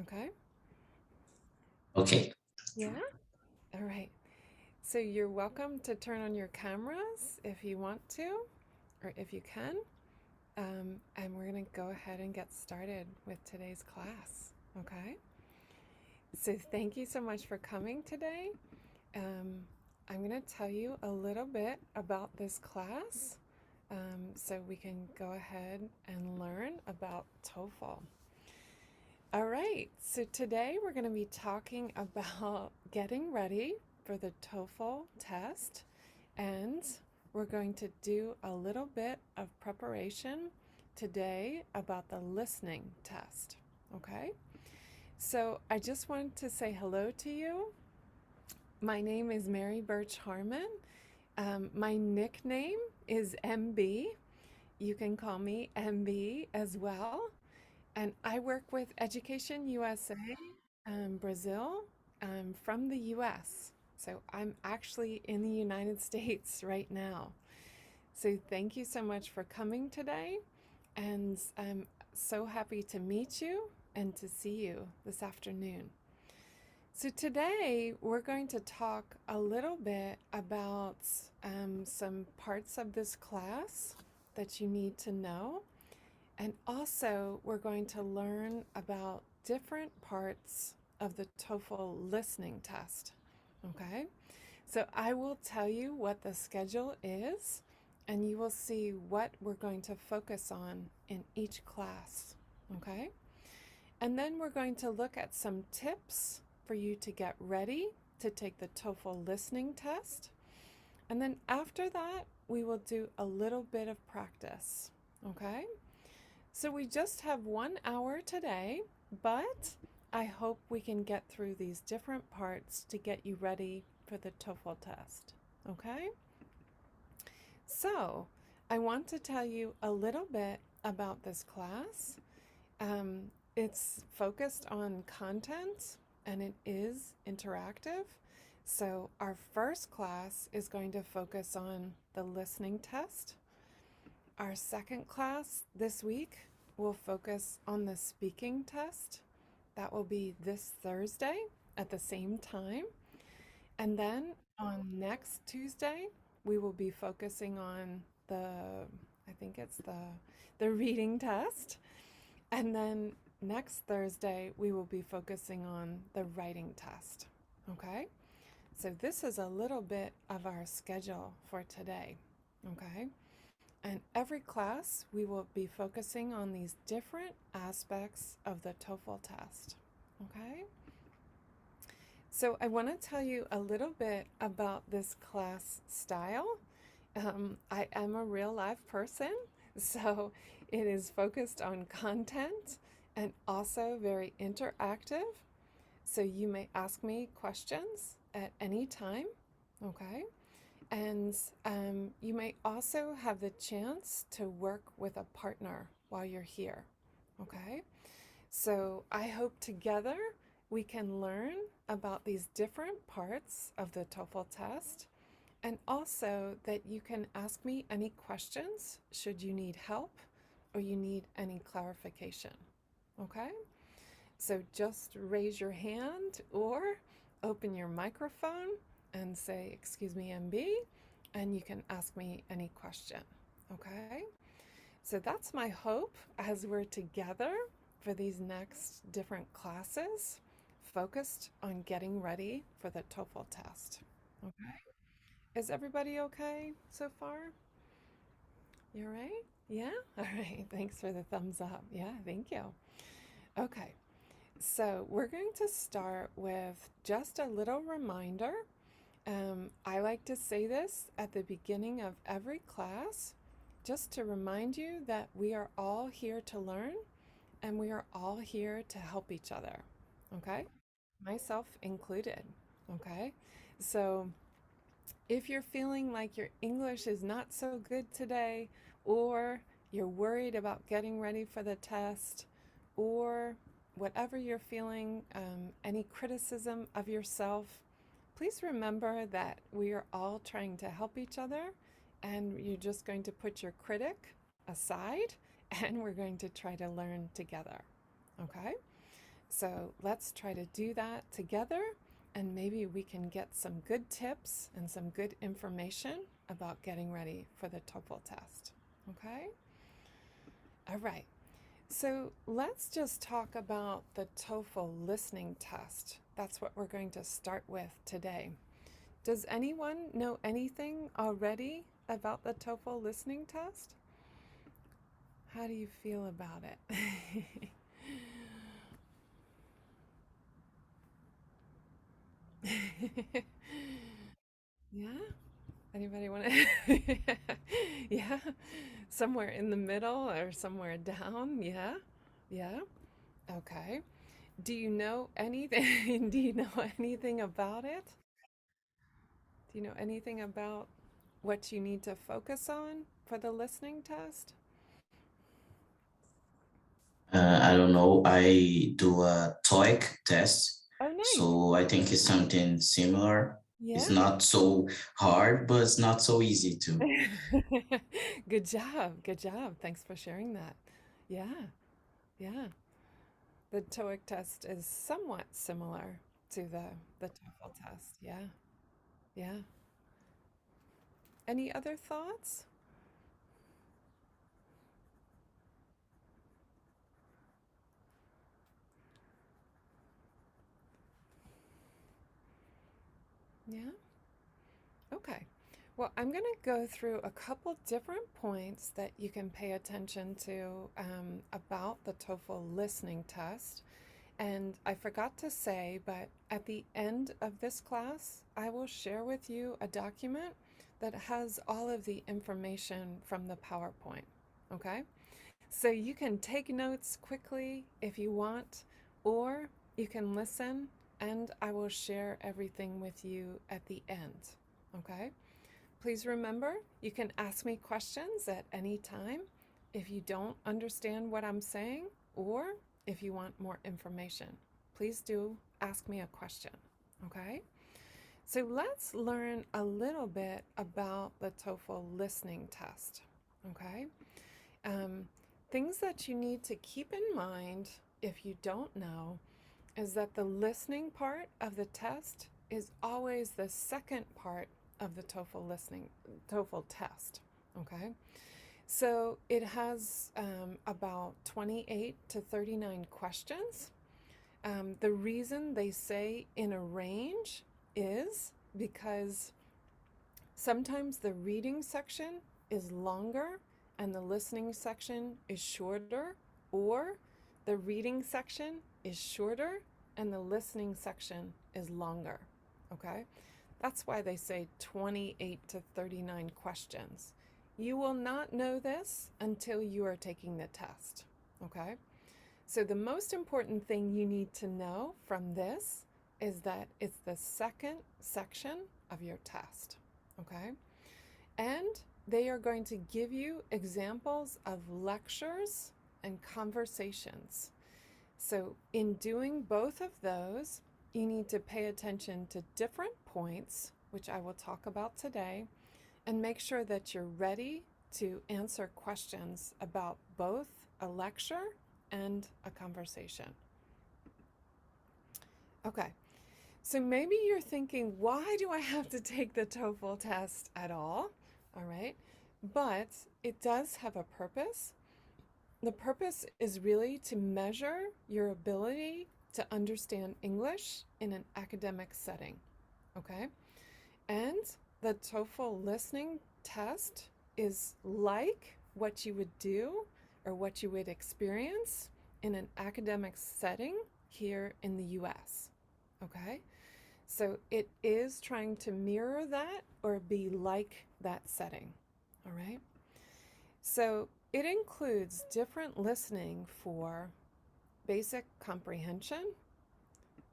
Okay? Okay. Yeah? All right. So you're welcome to turn on your cameras if you want to, or if you can. And we're going to go ahead and get started with today's class. Okay? So thank you so much for coming today. Um, I'm going to tell you a little bit about this class so we can go ahead and learn about TOEFL. All right, so today we're going to be talking about getting ready for the TOEFL test, and we're going to do a little bit of preparation today about the listening test. Okay, so I just wanted to say hello to you. My name is Mary Birch Harmon. My nickname is MB. You can call me MB as well. And I work with Education USA, Brazil, from the US. So I'm actually in the United States right now. So thank you so much for coming today. And I'm so happy to meet you and to see you this afternoon. So today we're going to talk a little bit about some parts of this class that you need to know. And also, we're going to learn about different parts of the TOEFL listening test. Okay? So I will tell you what the schedule is, and you will see what we're going to focus on in each class. Okay? And then we're going to look at some tips for you to get ready to take the TOEFL listening test. And then after that, we will do a little bit of practice. Okay? So we just have 1 hour today, but I hope we can get through these different parts to get you ready for the TOEFL test. Okay? So I want to tell you a little bit about this class. It's focused on content and it is interactive. So our first class is going to focus on the listening test. Our second class this week will focus on the speaking test. That will be this Thursday at the same time. And then on next Tuesday, we will be focusing on I think it's the reading test. And then next Thursday, we will be focusing on the writing test. Okay? So this is a little bit of our schedule for today. Okay? And every class, we will be focusing on these different aspects of the TOEFL test. Okay? So I want to tell you a little bit about this class style. I am a real life person, so it is focused on content and also very interactive. So you may ask me questions at any time. Okay? And you may also have the chance to work with a partner while you're here. Okay? So I hope together we can learn about these different parts of the TOEFL test and also that you can ask me any questions should you need help or you need any clarification. Okay? So just raise your hand or open your microphone and say, "Excuse me, MB," and you can ask me any question. Okay? So that's my hope as we're together for these next different classes focused on getting ready for the TOEFL test. Okay? Is everybody okay so far? You all right? Yeah? All right. Thanks for the thumbs up. Yeah, thank you. Okay. So we're going to start with just a little reminder. I like to say this at the beginning of every class, just to remind you that we are all here to learn and we are all here to help each other. Okay? Myself included. Okay? So if you're feeling like your English is not so good today, or you're worried about getting ready for the test, or whatever you're feeling, any criticism of yourself, please remember that we are all trying to help each other, and you're just going to put your critic aside, and we're going to try to learn together. Okay? So let's try to do that together, and maybe we can get some good tips and some good information about getting ready for the TOEFL test. Okay? All right. So let's just talk about the TOEFL listening test. That's what we're going to start with today. Does anyone know anything already about the TOEFL listening test? How do you feel about it? Yeah? Anybody want to? Yeah? Somewhere in the middle or somewhere down? Yeah? Yeah? Okay. Do you know anything? Do you know anything about it? Do you know anything about what you need to focus on for the listening test? I don't know. I do a TOEIC test, Oh, nice. so I think it's something similar. It's Yeah. not so hard, but it's not so easy too. Good job. Good job. Thanks for sharing that. Yeah. Yeah. The TOEIC test is somewhat similar to the TOEFL test. Yeah. Yeah. Any other thoughts? Yeah. Okay. Well, I'm going to go through a couple different points that you can pay attention to about the TOEFL listening test. And I forgot to say, but at the end of this class, I will share with you a document that has all of the information from the PowerPoint. Okay? So you can take notes quickly if you want, or you can listen, and I will share everything with you at the end. Okay? Please remember, you can ask me questions at any time if you don't understand what I'm saying or if you want more information. Please do ask me a question. Okay? So let's learn a little bit about the TOEFL listening test. Okay? Um, Things that you need to keep in mind if you don't know is that the listening part of the test is always the second part of the TOEFL test. Okay, so it has about 28 to 39 questions. The reason they say in a range is because sometimes the reading section is longer and the listening section is shorter, or the reading section is shorter and the listening section is longer. Okay? That's why they say 28 to 39 questions. You will not know this until you are taking the test. Okay? So, the most important thing you need to know from this is that it's the second section of your test. Okay? And they are going to give you examples of lectures and conversations. So, in doing both of those, you need to pay attention to different points, which I will talk about today, and make sure that you're ready to answer questions about both a lecture and a conversation. Okay, so maybe you're thinking, why do I have to take the TOEFL test at all? All right, but it does have a purpose. The purpose is really to measure your ability to understand English in an academic setting. Okay, and the TOEFL listening test is like what you would do or what you would experience in an academic setting here in the US. Okay? So it is trying to mirror that or be like that setting. All right? So it includes different listening for basic comprehension,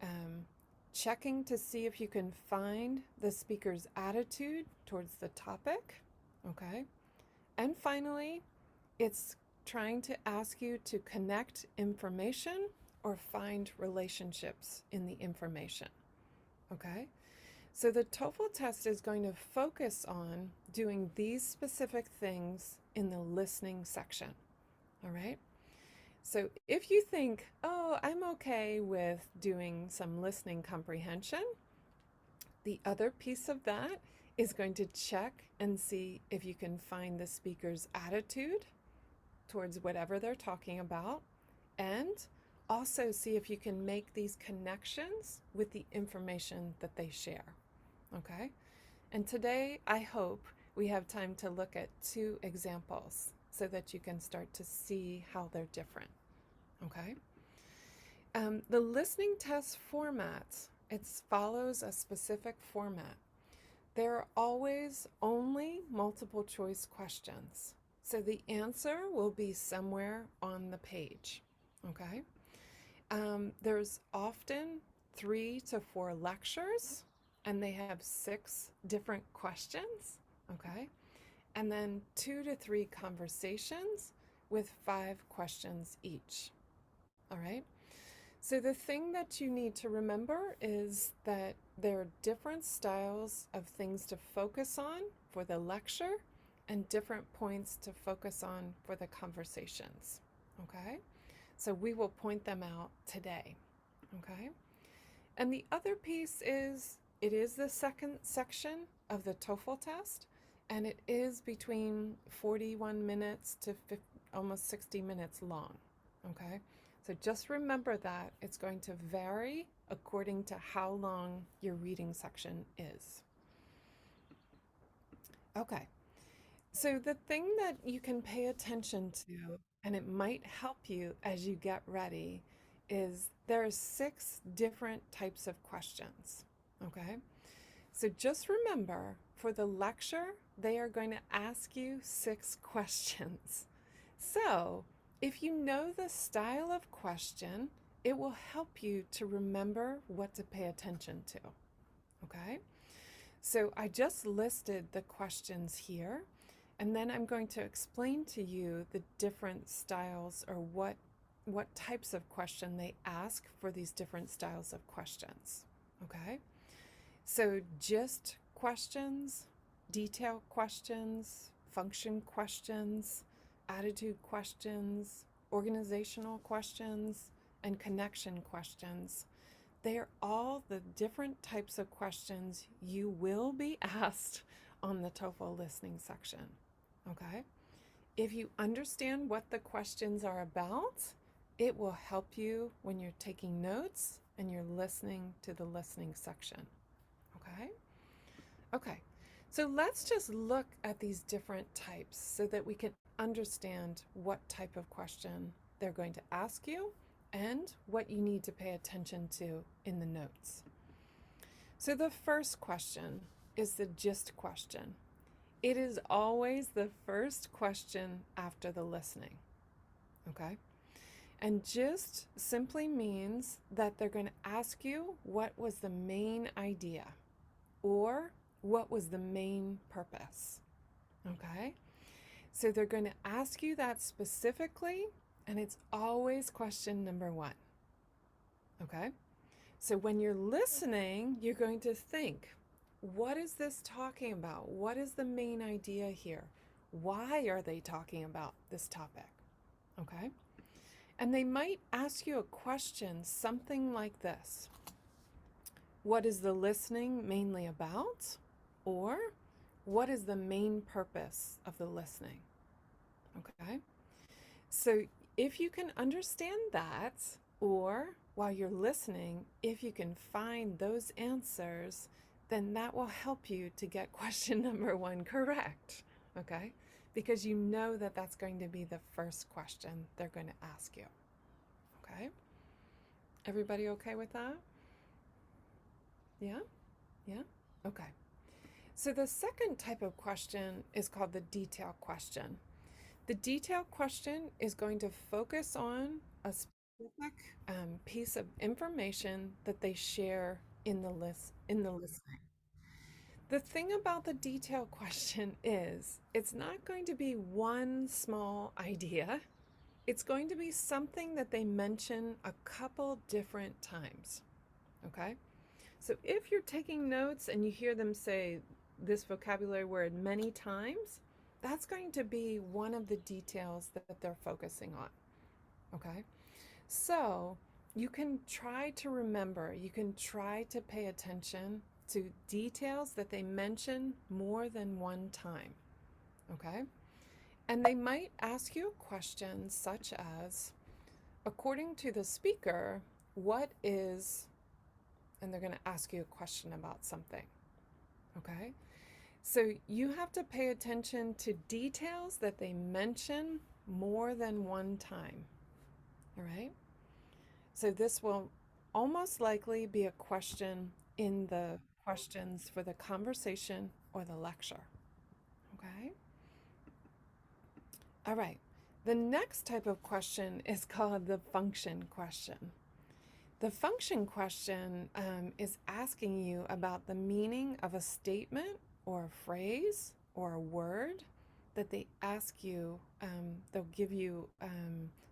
um, checking to see if you can find the speaker's attitude towards the topic. Okay? And finally, it's trying to ask you to connect information or find relationships in the information. Okay? So the TOEFL test is going to focus on doing these specific things in the listening section. All right? So if you think, oh, I'm okay with doing some listening comprehension, the other piece of that is going to check and see if you can find the speaker's attitude towards whatever they're talking about, and also see if you can make these connections with the information that they share. Okay? And today, I hope we have time to look at 2 examples so that you can start to see how they're different. Okay? The listening test format, it follows a specific format. There are always only multiple choice questions. So the answer will be somewhere on the page. Okay? There's often 3 to 4 lectures, and they have 6 different questions. Okay? And then 2 to 3 conversations with 5 questions each. All right? So the thing that you need to remember is that there are different styles of things to focus on for the lecture and different points to focus on for the conversations. Okay? So we will point them out today. Okay? And the other piece is it is the second section of the TOEFL test, and it is between 41 minutes to almost 60 minutes long. Okay? So just remember that it's going to vary according to how long your reading section is. Okay, so the thing that you can pay attention to, and it might help you as you get ready, is there are 6 different types of questions. Okay, so just remember for the lecture, they are going to ask you 6 questions. So if you know the style of question, it will help you to remember what to pay attention to. Okay? So I just listed the questions here, and then I'm going to explain to you the different styles or what types of question they ask for these different styles of questions. Okay? So gist questions, detail questions, function questions, attitude questions, organizational questions, and connection questions. They are all the different types of questions you will be asked on the TOEFL listening section. Okay? If you understand what the questions are about, it will help you when you're taking notes and you're listening to the listening section. Okay? Okay. So let's just look at these different types so that we can understand what type of question they're going to ask you and what you need to pay attention to in the notes. So the first question is the gist question. It is always the first question after the listening. Okay? And gist simply means that they're going to ask you what was the main idea or what was the main purpose. Okay? So they're going to ask you that specifically, and it's always question number 1. Okay? So when you're listening, you're going to think, what is this talking about? What is the main idea here? Why are they talking about this topic? Okay? And they might ask you a question, something like this. What is the listening mainly about? Or what is the main purpose of the listening? Okay? So if you can understand that, or while you're listening, if you can find those answers, then that will help you to get question number 1 correct. Okay? Because you know that that's going to be the first question they're going to ask you. Okay? Everybody okay with that? Yeah? Yeah? Okay. So the second type of question is called the detail question. The detail question is going to focus on a specific piece of information that they share in the listening. The thing about the detail question is it's not going to be one small idea. It's going to be something that they mention a couple different times. Okay? So if you're taking notes and you hear them say this vocabulary word many times, that's going to be one of the details that they're focusing on. Okay? So you can try to remember, you can try to pay attention to details that they mention more than one time. Okay? And they might ask you a question such as, according to the speaker, what is, and they're going to ask you a question about something. Okay? So you have to pay attention to details that they mention more than one time. All right? So this will almost likely be a question in the questions for the conversation or the lecture. Okay? All right. The next type of question is called the function question. The function question is asking you about the meaning of a statement or a phrase or a word that they ask you. They'll give you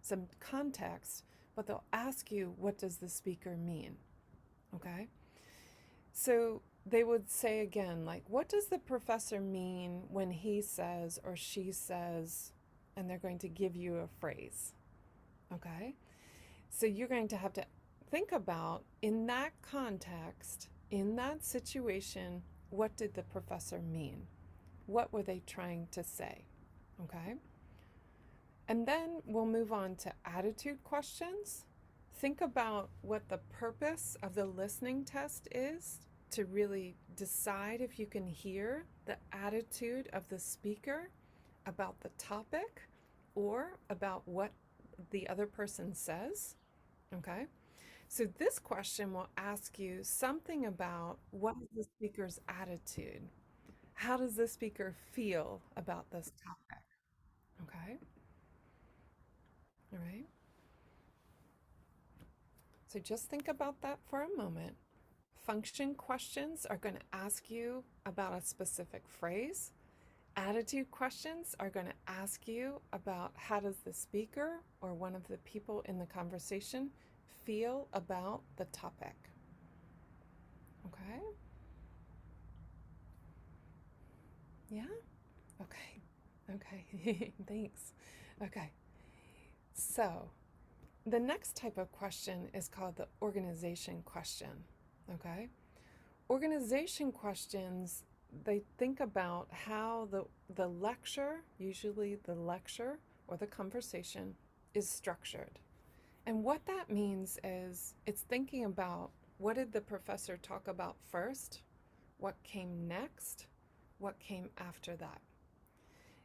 some context, but they'll ask you, what does the speaker mean? Okay? So they would say again, like, what does the professor mean when he says or she says, and they're going to give you a phrase. Okay? So you're going to have to think about, in that context, in that situation, what did the professor mean? What were they trying to say? Okay? And then we'll move on to attitude questions. Think about what the purpose of the listening test is to really decide if you can hear the attitude of the speaker about the topic or about what the other person says. Okay? So this question will ask you something about, what is the speaker's attitude? How does the speaker feel about this topic? Okay? All right? So just think about that for a moment. Function questions are going to ask you about a specific phrase. Attitude questions are going to ask you about, how does the speaker or one of the people in the conversation feel about the topic. Okay? Yeah? Okay. Okay. Thanks. Okay. So the next type of question is called the organization question. Okay? Organization questions, they think about how the lecture, usually the lecture or the conversation, is structured. And what that means is it's thinking about, what did the professor talk about first? What came next? What came after that?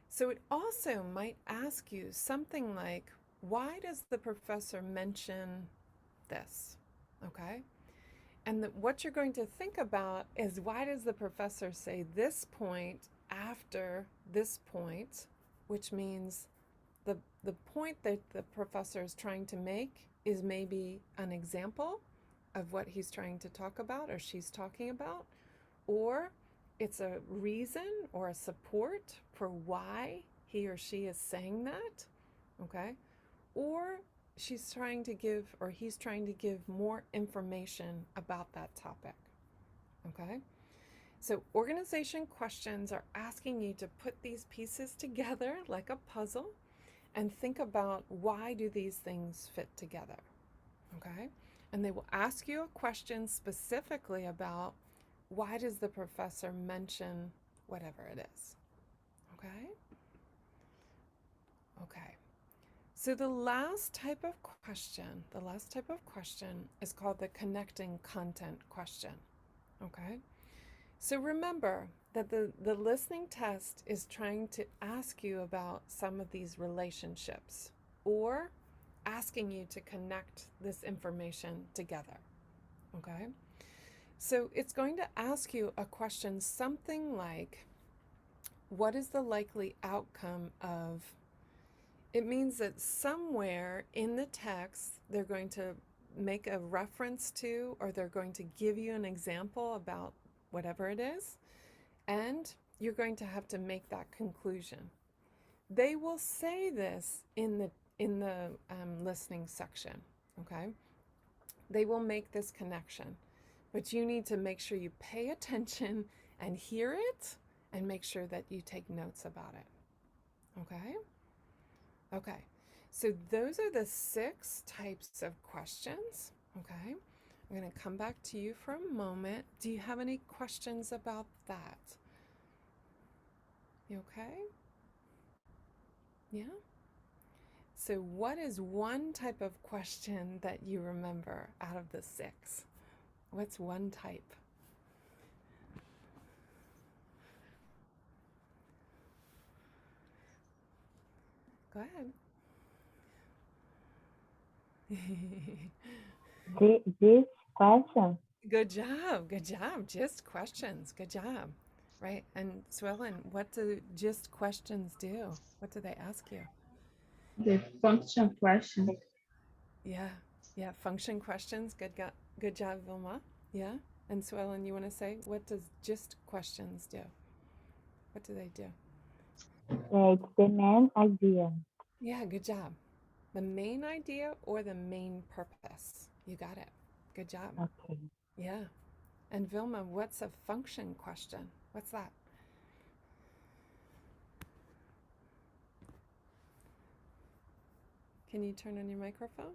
So it also might ask you something like, why does the professor mention this? Okay? And what you're going to think about is, why does the professor say this point after this point, which means the point that the professor is trying to make is maybe an example of what he's trying to talk about or she's talking about, or it's a reason or a support for why he or she is saying that, okay? Or she's trying to give, or he's trying to give more information about that topic, okay? So organization questions are asking you to put these pieces together like a puzzle and think about, why do these things fit together, okay? And they will ask you a question specifically about, why does the professor mention whatever it is, okay? Okay. So the last type of question is called the connecting content question, okay? So remember that the listening test is trying to ask you about some of these relationships, or asking you to connect this information together, okay? So it's going to ask you a question something like, what is the likely outcome of, it means that somewhere in the text they're going to make a reference to, or they're going to give you an example about whatever it is, and you're going to have to make that conclusion. They will say this in the listening section, okay? They will make this connection, but you need to make sure you pay attention and hear it, and make sure that you take notes about it, okay? Okay, So those are the 6 types of questions. Okay. I'm going to come back to you for a moment. Do you have any questions about that? You okay? Yeah? So what is one type of question that you remember out of the 6? What's one type? Go ahead. This question. Good job. Good job. Just questions. Good job. Right. And Swellen, what do just questions do? What do they ask you? The function question. Yeah. Yeah. Function questions. Good job, Vilma. Yeah. And Swellen, you want to say, what does just questions do? What do they do? It's the main idea. Yeah. Good job. The main idea or the main purpose. You got it. Good job. Okay. Yeah. And Vilma, what's a function question? What's that? Can you turn on your microphone?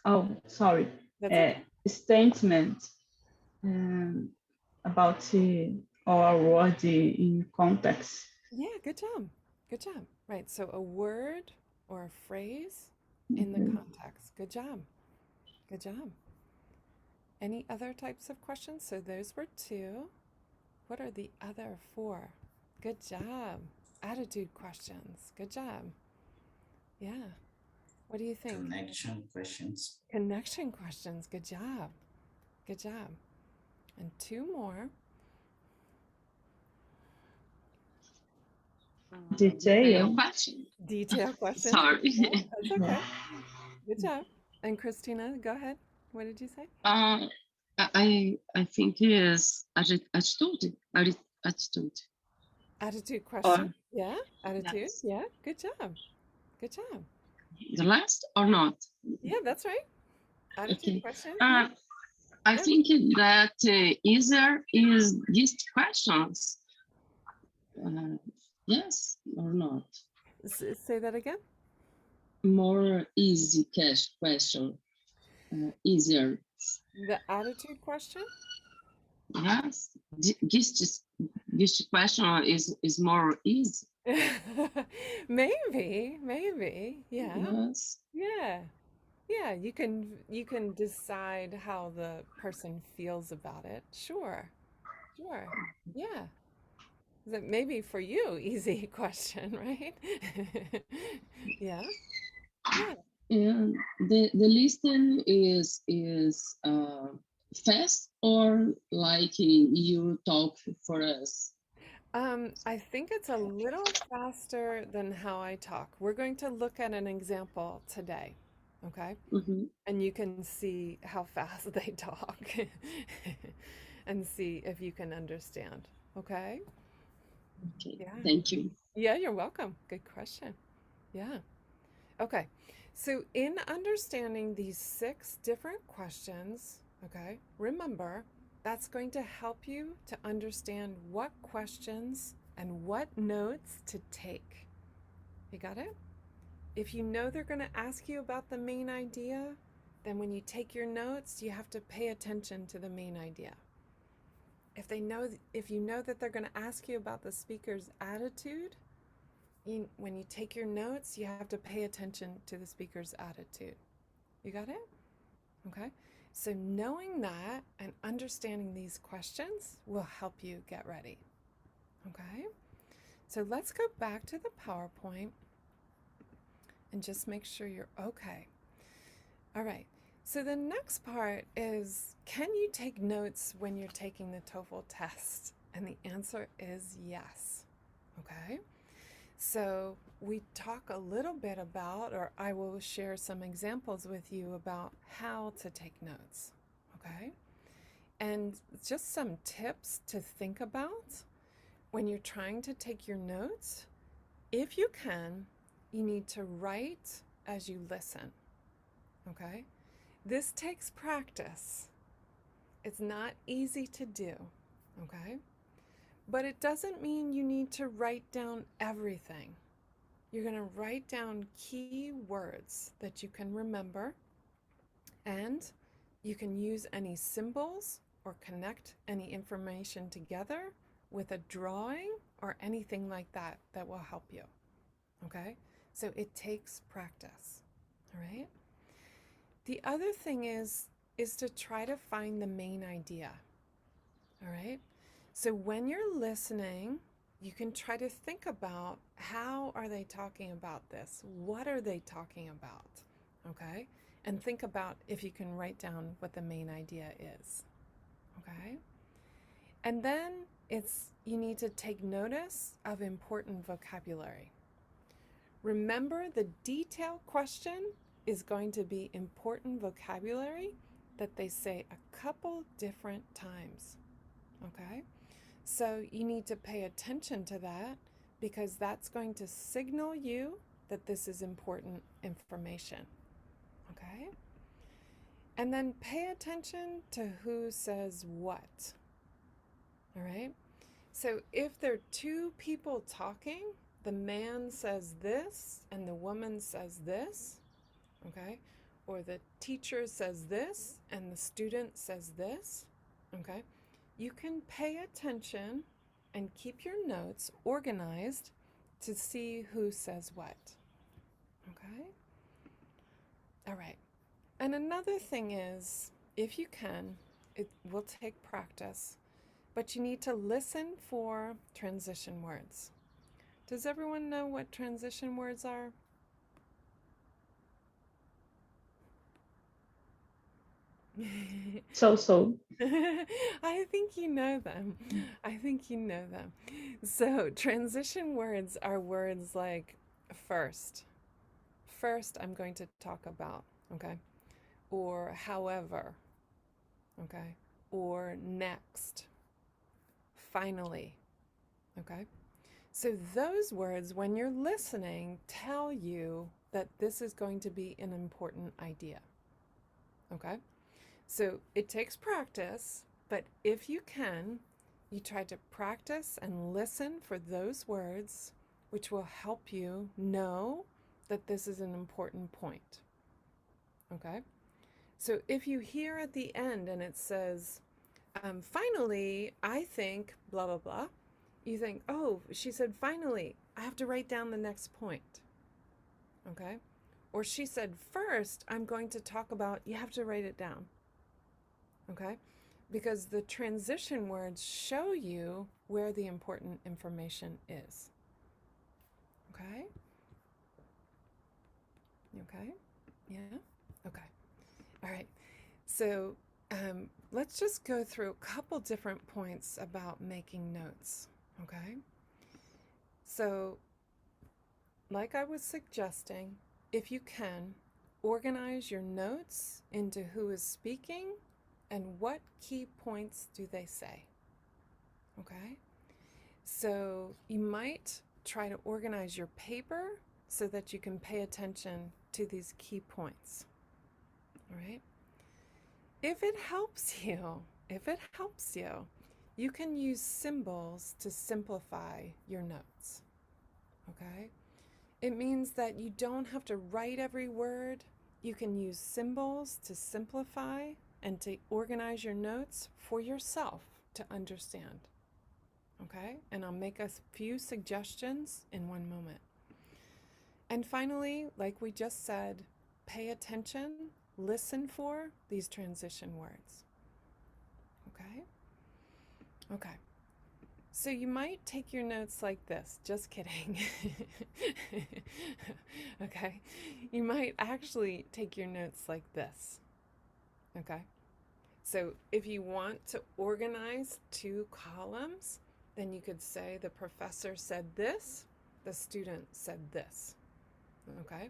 Oh, sorry. That's okay. Statement about our word in context. Yeah, good job. Good job. Right. So a word or a phrase in the context. Good job. Good job. Any other types of questions? So those were 2. What are the other 4? Good job. Attitude questions. Good job. Yeah. What do you think? Connection questions. Connection questions. Good job. Good job. And 2 more. Detail question. Detail questions. Sorry. Yeah, that's okay. Good job. And Christina, go ahead. What did you say? I think it is attitude. Attitude. Attitude question. Or Yeah. Attitude. yes. Yeah. Good job. Good job. The last or not? Yeah, that's right. Attitude Okay. question. I Yeah. think that easier is these questions. Yes or not? Say that again. More easy question. Easier. The attitude question. Yes. This question is more easy. Maybe. Yeah. Yes. Yeah. Yeah, you can decide how the person feels about it. Sure. Sure. Yeah. That maybe for you easy question, right? Yeah. Yeah. And the listen is fast or like you talk for us? I think it's a little faster than how I talk. We're going to look at an example today, okay? Mm-hmm. And you can see how fast they talk and see if you can understand, okay? Okay, Yeah. thank you. Yeah, you're welcome. Good question. Yeah. Okay. So in understanding these 6 different questions, okay, remember that's going to help you to understand what questions and what notes to take. You got it? If you know they're going to ask you about the main idea, then when you take your notes, you have to pay attention to the main idea. If you know that they're going to ask you about the speaker's attitude, when you take your notes, you have to pay attention to the speaker's attitude. You got it? Okay. So knowing that and understanding these questions will help you get ready. Okay. So let's go back to the PowerPoint and just make sure you're okay. All right. So the next part is, can you take notes when you're taking the TOEFL test? And the answer is yes. Okay. So we talk a little bit about, or I will share some examples with you about how to take notes, okay? And just some tips to think about when you're trying to take your notes. If you can, you need to write as you listen, okay? This takes practice. It's not easy to do, okay? But it doesn't mean you need to write down everything. you're going to write down key words that you can remember, and you can use any symbols or connect any information together with a drawing or anything like that that will help you. Okay? So it takes practice. All right? The other thing is to try to find the main idea. All right? So when you're listening, you can try to think about, how are they talking about this? What are they talking about? Okay? And think about if you can write down what the main idea is. Okay? And then you need to take notice of important vocabulary. Remember, the detailed question is going to be important vocabulary that they say a couple different times. Okay? So you need to pay attention to that, because that's going to signal you that this is important information. Okay? And then pay attention to who says what. All right? So if there are two people talking, the man says this and the woman says this, okay? Or the teacher says this and the student says this, okay? You can pay attention and keep your notes organized to see who says what, okay? All right. And another thing is, if you can, it will take practice, but you need to listen for transition words. Does everyone know what transition words are? So. I think you know them. I think you know them. So transition words are words like first. First, I'm going to talk about, okay? Or however, okay? Or next. Finally, okay? So those words, when you're listening, tell you that this is going to be an important idea, okay? So it takes practice, but if you can, you try to practice and listen for those words, which will help you know that this is an important point, okay? So if you hear at the end and it says, finally, I think blah, blah, blah, you think, oh, she said, finally, I have to write down the next point, okay? Or she said, first, I'm going to talk about, you have to write it down, okay? Because the transition words show you where the important information is, okay? Okay? Yeah? Okay. All right. So let's just go through a couple different points about making notes, okay? So, like I was suggesting, if you can, organize your notes into who is speaking and what key points do they say, okay? So you might try to organize your paper so that you can pay attention to these key points, all right? If it helps you, you can use symbols to simplify your notes, okay? It means that you don't have to write every word. You can use symbols to simplify and to organize your notes for yourself to understand, okay? And I'll make a few suggestions in one moment. And finally, like we just said, pay attention, listen for these transition words, okay? Okay. So you might take your notes like this, just kidding. Okay? You might actually take your notes like this, okay? So if you want to organize two columns, then you could say the professor said this, the student said this, okay?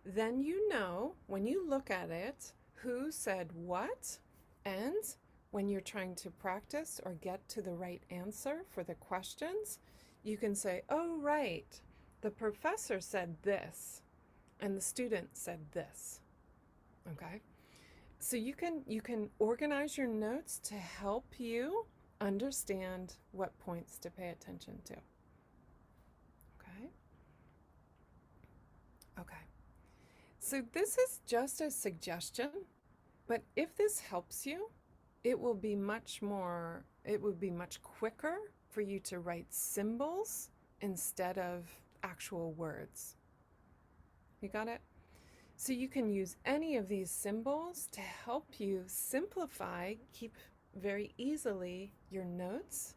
Then you know, when you look at it, who said what, and when you're trying to practice or get to the right answer for the questions, you can say, oh, right, the professor said this, and the student said this, okay? So you can organize your notes to help you understand what points to pay attention to, okay? So this is just a suggestion, but if this helps you, it will be much quicker for you to write symbols instead of actual words. You got it? So you can use any of these symbols to help you simplify, keep very easily your notes,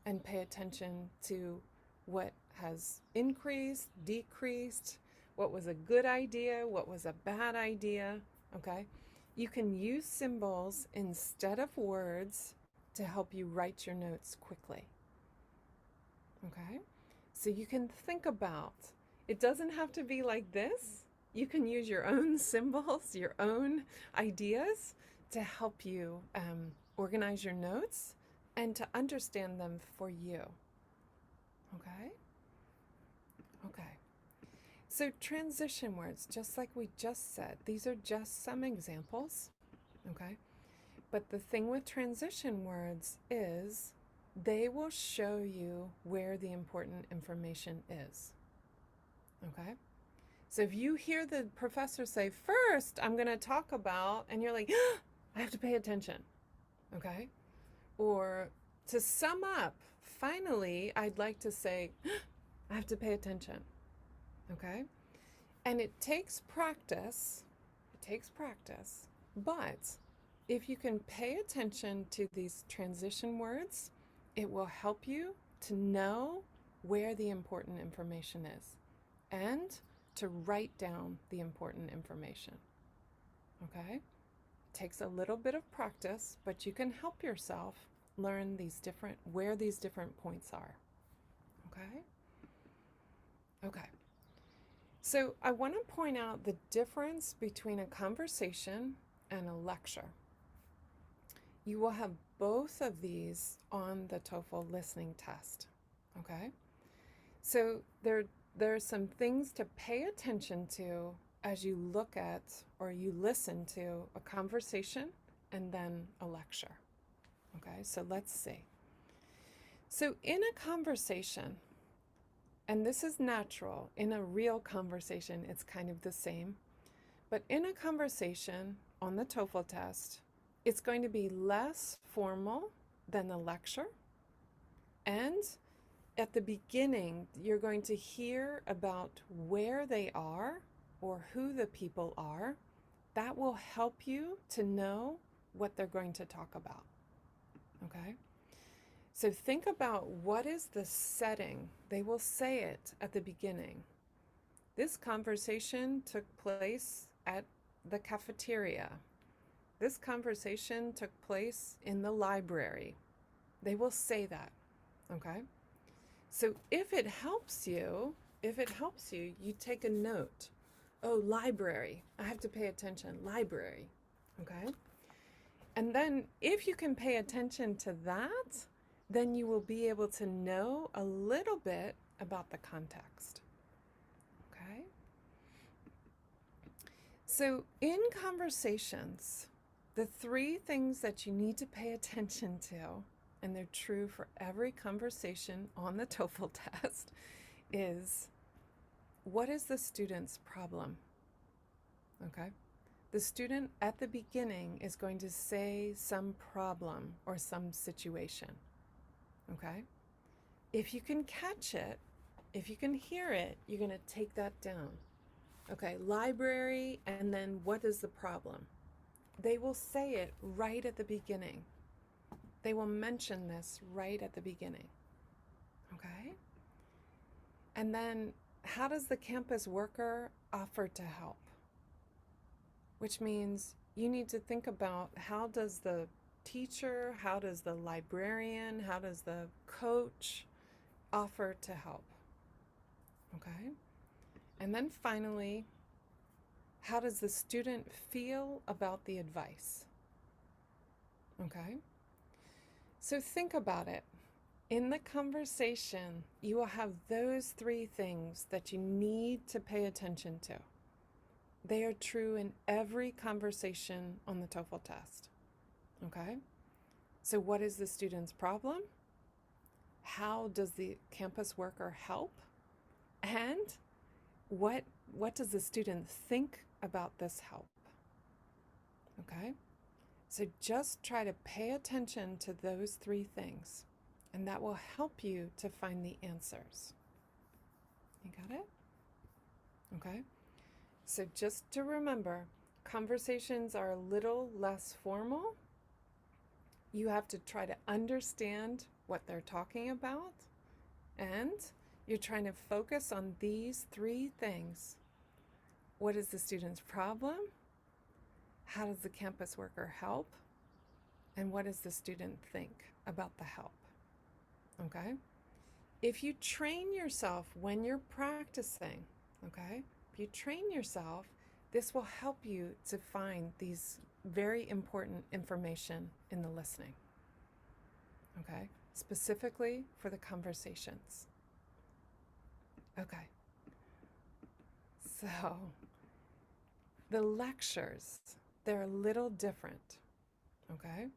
and pay attention to what has increased, decreased, what was a good idea, what was a bad idea, okay? You can use symbols instead of words to help you write your notes quickly, okay? So you can think about, it doesn't have to be like this. You can use your own symbols, your own ideas to help you organize your notes and to understand them for you, okay? Okay. So transition words, just like we just said, these are just some examples, okay? But the thing with transition words is they will show you where the important information is, okay? So if you hear the professor say, first, I'm going to talk about, and you're like, I have to pay attention, okay? Or to sum up, finally, I'd like to say, I have to pay attention, okay? And it takes practice, but if you can pay attention to these transition words, it will help you to know where the important information is and to write down the important information, okay? It takes a little bit of practice, but you can help yourself learn where these different points are, okay? Okay. So I want to point out the difference between a conversation and a lecture. You will have both of these on the TOEFL listening test, okay? So there are some things to pay attention to as you look at or you listen to a conversation and then a lecture, okay? So let's see. So in a conversation, and this is natural, in a real conversation, it's kind of the same. But in a conversation on the TOEFL test, it's going to be less formal than the lecture. And at the beginning, you're going to hear about where they are or who the people are. That will help you to know what they're going to talk about, okay? So think about what is the setting. They will say it at the beginning. This conversation took place at the cafeteria. This conversation took place in the library. They will say that, okay? So if it helps you, you take a note. Oh, library. I have to pay attention. Library, okay? And then if you can pay attention to that, then you will be able to know a little bit about the context, okay? So in conversations, the three things that you need to pay attention to, and they're true for every conversation on the TOEFL test, is what is the student's problem, okay? The student at the beginning is going to say some problem or some situation, okay? If you can catch it, if you can hear it, you're going to take that down. Okay, library, and then what is the problem? They will say it right at the beginning. They will mention this right at the beginning, okay? And then how does the campus worker offer to help? Which means you need to think about how does the teacher, how does the librarian, how does the coach offer to help, okay? And then finally, how does the student feel about the advice, okay? So think about it. In the conversation, you will have those three things that you need to pay attention to. They are true in every conversation on the TOEFL test, okay? So what is the student's problem? How does the campus worker help? And what does the student think about this help? Okay? So just try to pay attention to those three things, and that will help you to find the answers. You got it? Okay? So just to remember, conversations are a little less formal. You have to try to understand what they're talking about, and you're trying to focus on these three things. What is the student's problem? How does the campus worker help? And what does the student think about the help? Okay? If you train yourself when you're practicing, okay? If you train yourself, this will help you to find these very important information in the listening, okay? Specifically for the conversations. Okay. So, the lectures, they're a little different, okay?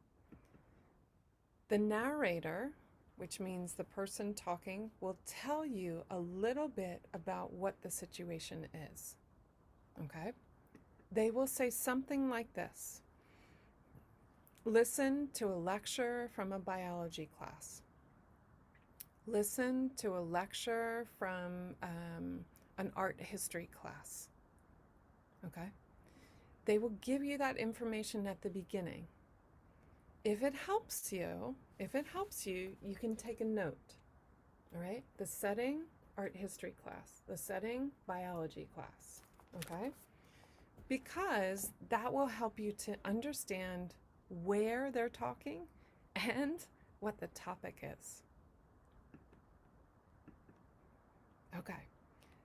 The narrator, which means the person talking, will tell you a little bit about what the situation is, okay? They will say something like this. Listen to a lecture from a biology class. Listen to a lecture from an art history class, okay? They will give you that information at the beginning. If it helps you, you can take a note, all right? The setting, art history class. The setting, biology class, okay? Because that will help you to understand where they're talking and what the topic is. Okay,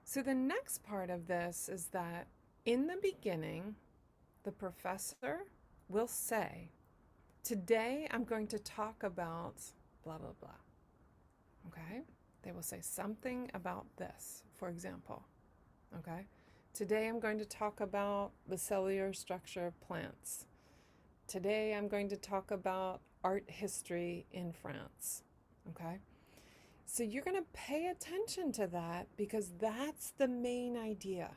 so the next part of this is that in the beginning, the professor will say, today I'm going to talk about blah, blah, blah. Okay, they will say something about this, for example. Okay, today I'm going to talk about the cellular structure of plants. Today I'm going to talk about art history in France. Okay, so you're going to pay attention to that because that's the main idea.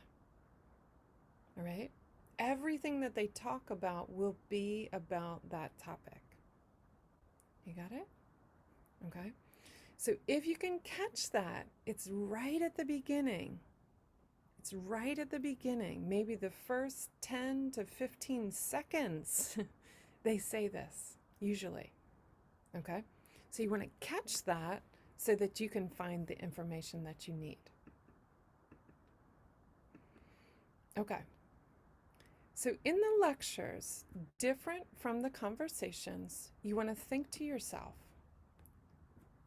All right, everything that they talk about will be about that topic. You got it? Okay, so if you can catch that, it's right at the beginning. It's right at the beginning, maybe the first 10 to 15 seconds, they say this, usually, okay? So you want to catch that so that you can find the information that you need. Okay, so in the lectures, different from the conversations, you want to think to yourself,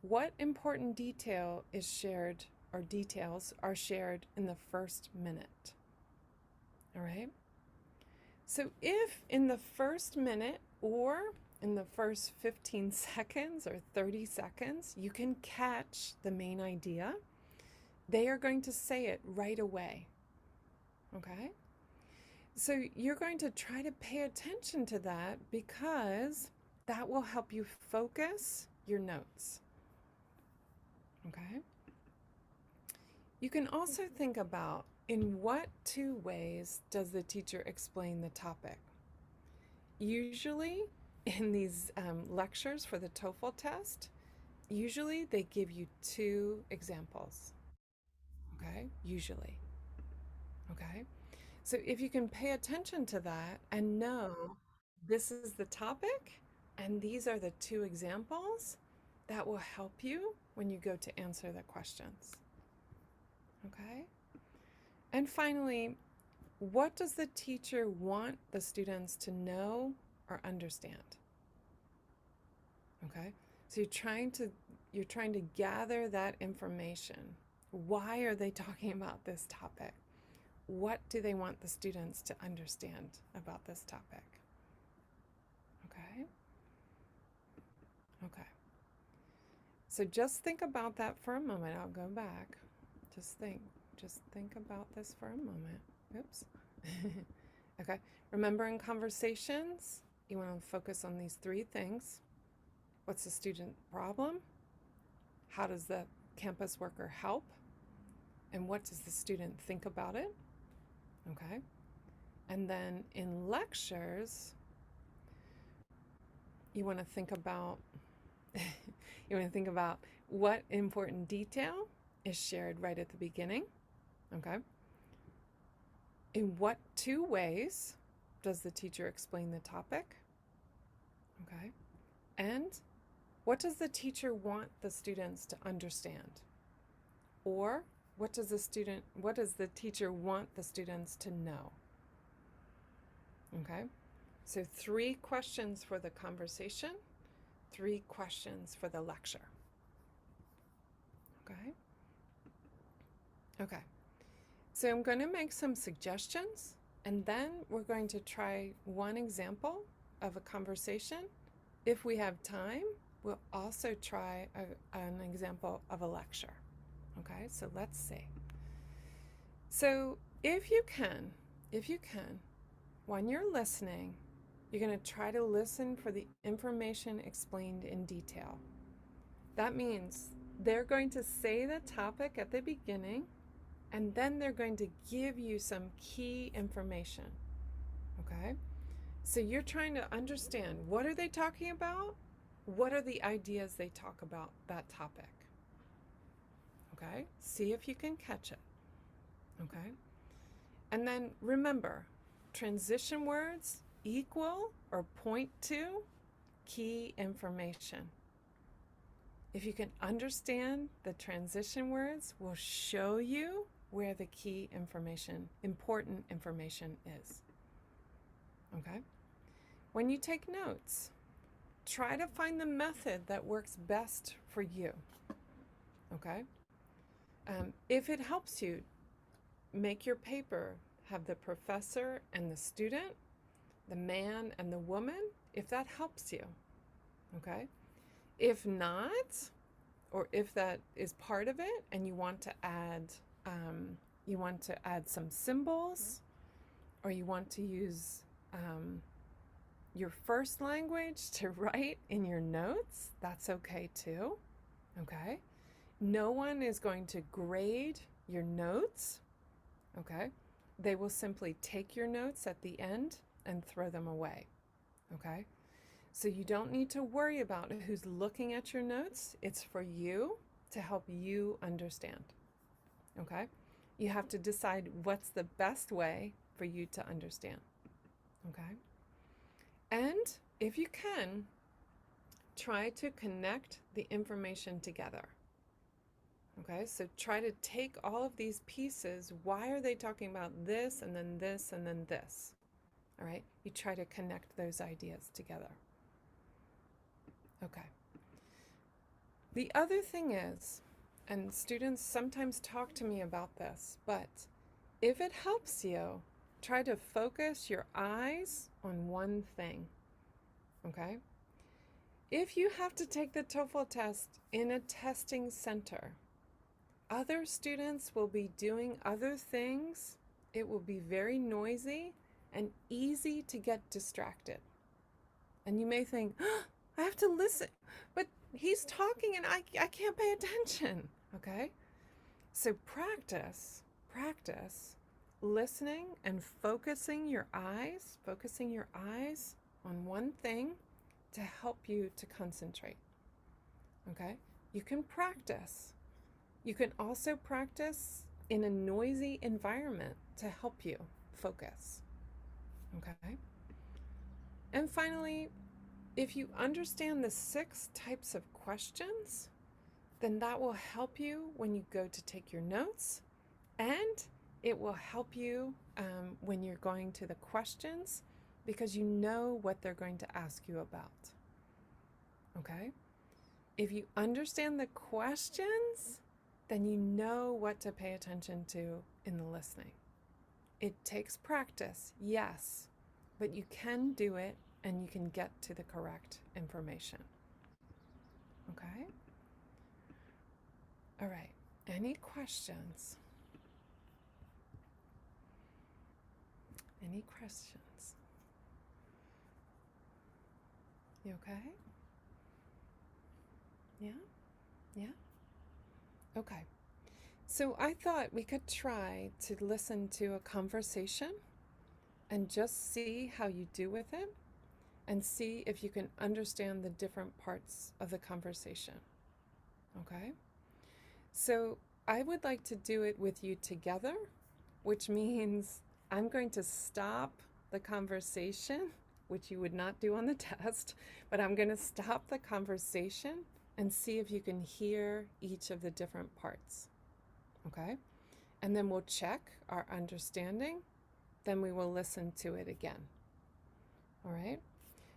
what important detail is shared or details are shared in the first minute? All right? So if in the first minute or in the first 15 seconds or 30 seconds, you can catch the main idea, they are going to say it right away. Okay? So you're going to try to pay attention to that because that will help you focus your notes. Okay? You can also think about in what two ways does the teacher explain the topic? Usually in these lectures for the TOEFL test, usually they give you two examples, okay? Usually, okay? So if you can pay attention to that and know this is the topic and these are the two examples, that will help you when you go to answer the questions. Okay? And finally, what does the teacher want the students to know or understand? Okay? So you're trying to gather that information. Why are they talking about this topic? What do they want the students to understand about this topic? Okay? Okay. So just think about that for a moment. I'll go back. Just think about this for a moment. Oops. Okay. Remember, in conversations, you want to focus on these three things. What's the student problem? How does the campus worker help? And what does the student think about it? Okay. And then in lectures, you want to think about what important detail is shared right at the beginning. Okay. In what 2 ways does the teacher explain the topic? Okay. And what does the teacher want the students to understand? Or what does the teacher want the students to know? Okay. So 3 questions for the conversation, 3 questions for the lecture. Okay. Okay. So I'm going to make some suggestions, and then we're going to try one example of a conversation. If we have time, we'll also try an example of a lecture. Okay, so let's see. So if you can, when you're listening, you're going to try to listen for the information explained in detail. That means they're going to say the topic at the beginning, and then they're going to give you some key information. Okay? So you're trying to understand, what are they talking about? What are the ideas they talk about that topic? Okay? See if you can catch it. Okay? And then remember, transition words equal or point to key information. If you can understand the transition words, will show you where the key information, important information is. Okay? When you take notes, try to find the method that works best for you. Okay? If it helps you, make your paper have the professor and the student, the man and the woman, if that helps you. Okay? If not, or if that is part of it and you want to add some symbols, or you want to use your first language to write in your notes, that's okay too. Okay? No one is going to grade your notes. Okay? They will simply take your notes at the end and throw them away. Okay? So you don't need to worry about who's looking at your notes. It's for you to help you understand. Okay? You have to decide what's the best way for you to understand. Okay? And if you can, try to connect the information together. Okay? So try to take all of these pieces. Why are they talking about this and then this and then this? All right? You try to connect those ideas together. Okay. The other thing is, and students sometimes talk to me about this, but if it helps you, try to focus your eyes on one thing. Okay? If you have to take the TOEFL test in a testing center, other students will be doing other things. It will be very noisy and easy to get distracted. And you may think, oh, I have to listen, but he's talking and I can't pay attention. Okay? So practice listening and focusing your eyes on one thing to help you to concentrate. Okay? You can practice. You can also practice in a noisy environment to help you focus. Okay? And finally, if you understand the 6 types of questions, then that will help you when you go to take your notes, and it will help you when you're going to the questions, because you know what they're going to ask you about. Okay? If you understand the questions, then you know what to pay attention to in the listening. It takes practice, yes, but you can do it and you can get to the correct information. Okay? All right. Any questions? Any questions? You okay? Yeah? Yeah? Okay. So I thought we could try to listen to a conversation and just see how you do with it and see if you can understand the different parts of the conversation. Okay? So I would like to do it with you together, which means I'm going to stop the conversation, which you would not do on the test, but I'm going to stop the conversation and see if you can hear each of the different parts. Okay? And then we'll check our understanding. Then we will listen to it again. All right?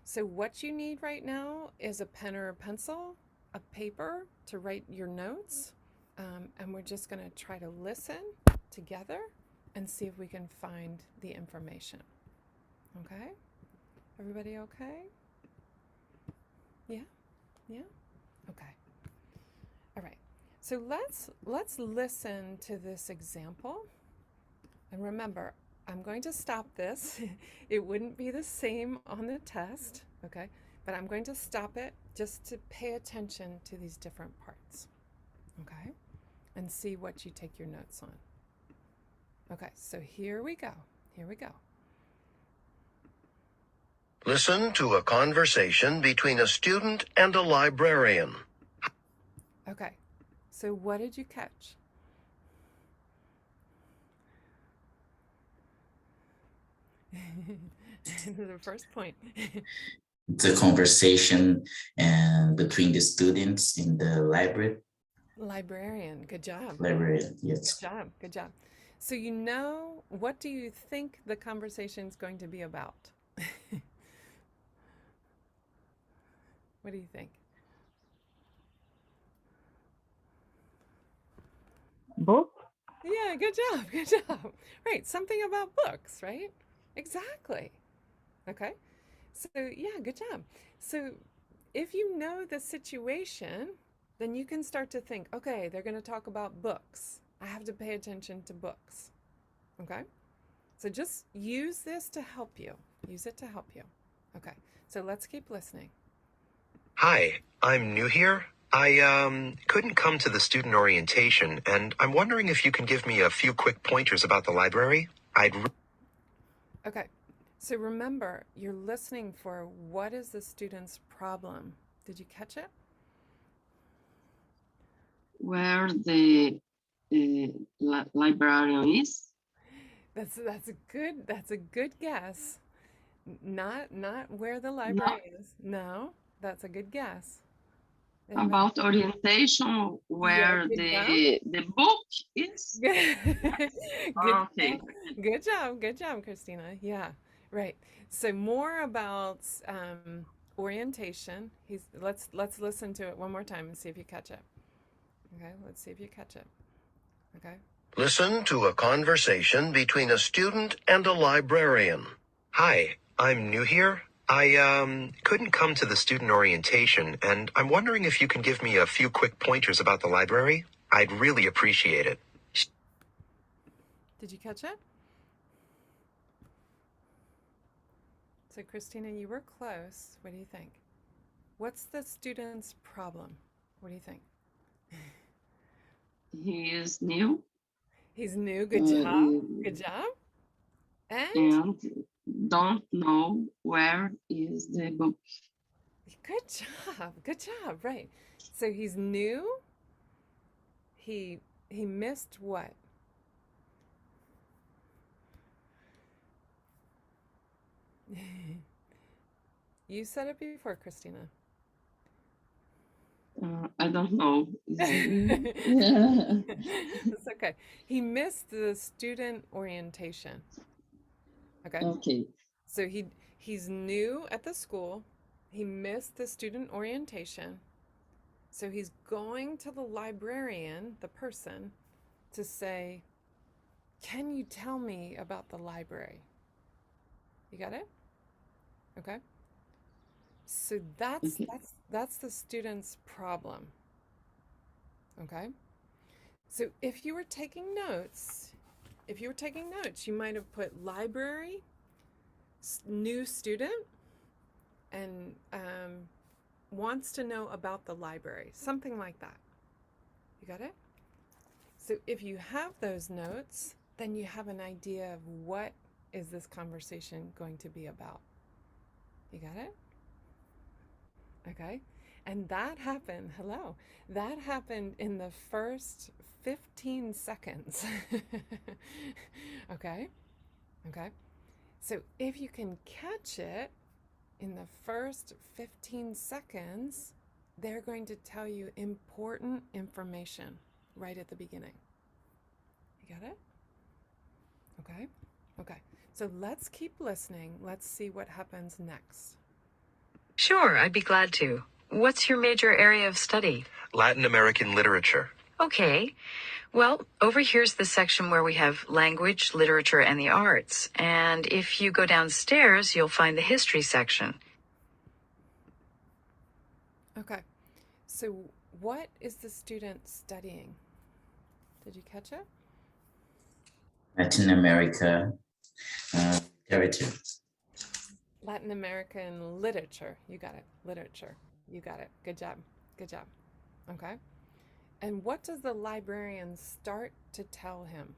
So what you need right now is a pen or a pencil, a paper to write your notes, and we're just going to try to listen together and see if we can find the information. Okay? Everybody okay? Yeah? Yeah? Okay. All right. So let's listen to this example. And remember, I'm going to stop this. It wouldn't be the same on the test, okay? But I'm going to stop it just to pay attention to these different parts, okay? And see what you take your notes on. Okay, so here we go. Here we go. Listen to a conversation between a student and a librarian. Okay, so what did you catch? The first point. The conversation and between the students in the library. Librarian, good job. Librarian, yes. Good job, good job. So you know, what do you think the conversation is going to be about? What do you think? Book? Yeah, good job, good job. Right, something about books, right? Exactly. Okay, so yeah, good job. So if you know the situation, then you can start to think, okay, they're going to talk about books. I have to pay attention to books. Okay, so just use this to help you. Use it to help you. Okay, so let's keep listening. Hi, I'm new here. I couldn't come to the student orientation, and I'm wondering if you can give me a few quick pointers about the library. Okay, so remember, you're listening for what is the student's problem. Did you catch it? Where the librarian is? That's a good guess. Not where the library is. No, that's a good guess. Anybody? About orientation, where good job. the book is? Okay. Good job, Christina. Yeah, right. So more about orientation. Let's listen to it one more time and see if you catch it. Okay, let's see if you catch it. Okay. Listen to a conversation between a student and a librarian. Hi, I'm new here. I couldn't come to the student orientation, and I'm wondering if you can give me a few quick pointers about the library. I'd really appreciate it. Did you catch it? So Christina, you were close. What do you think? What's the student's problem? What do you think? He is new. He's new. Good job. Good job. And don't know where is the book. Good job. Good job. Right. So he's new. He missed what? You said it before, Christina. I don't know. It's okay. He missed the student orientation. Okay. Okay. So he's new at the school. He missed the student orientation. So he's going to the librarian, the person, to say, "Can you tell me about the library?" You got it? Okay. So that's the student's problem. Okay? So if you were taking notes, you might have put library, new student, and wants to know about the library, something like that. You got it? So if you have those notes, then you have an idea of what is this conversation going to be about. You got it? Okay. And that happened, hello, that happened in the first 15 seconds. Okay. Okay. So if you can catch it in the first 15 seconds, they're going to tell you important information right at the beginning. You got it? Okay. Okay. So let's keep listening. Let's see what happens next. Sure, I'd be glad to. What's your major area of study? Latin American literature. Okay. Well, over here's the section where we have language, literature, and the arts. And if you go downstairs, you'll find the history section. Okay. So what is the student studying? Did you catch it? Latin America literature. Latin American literature. You got it. Literature. You got it. Good job. Good job. Okay. And what does the librarian start to tell him?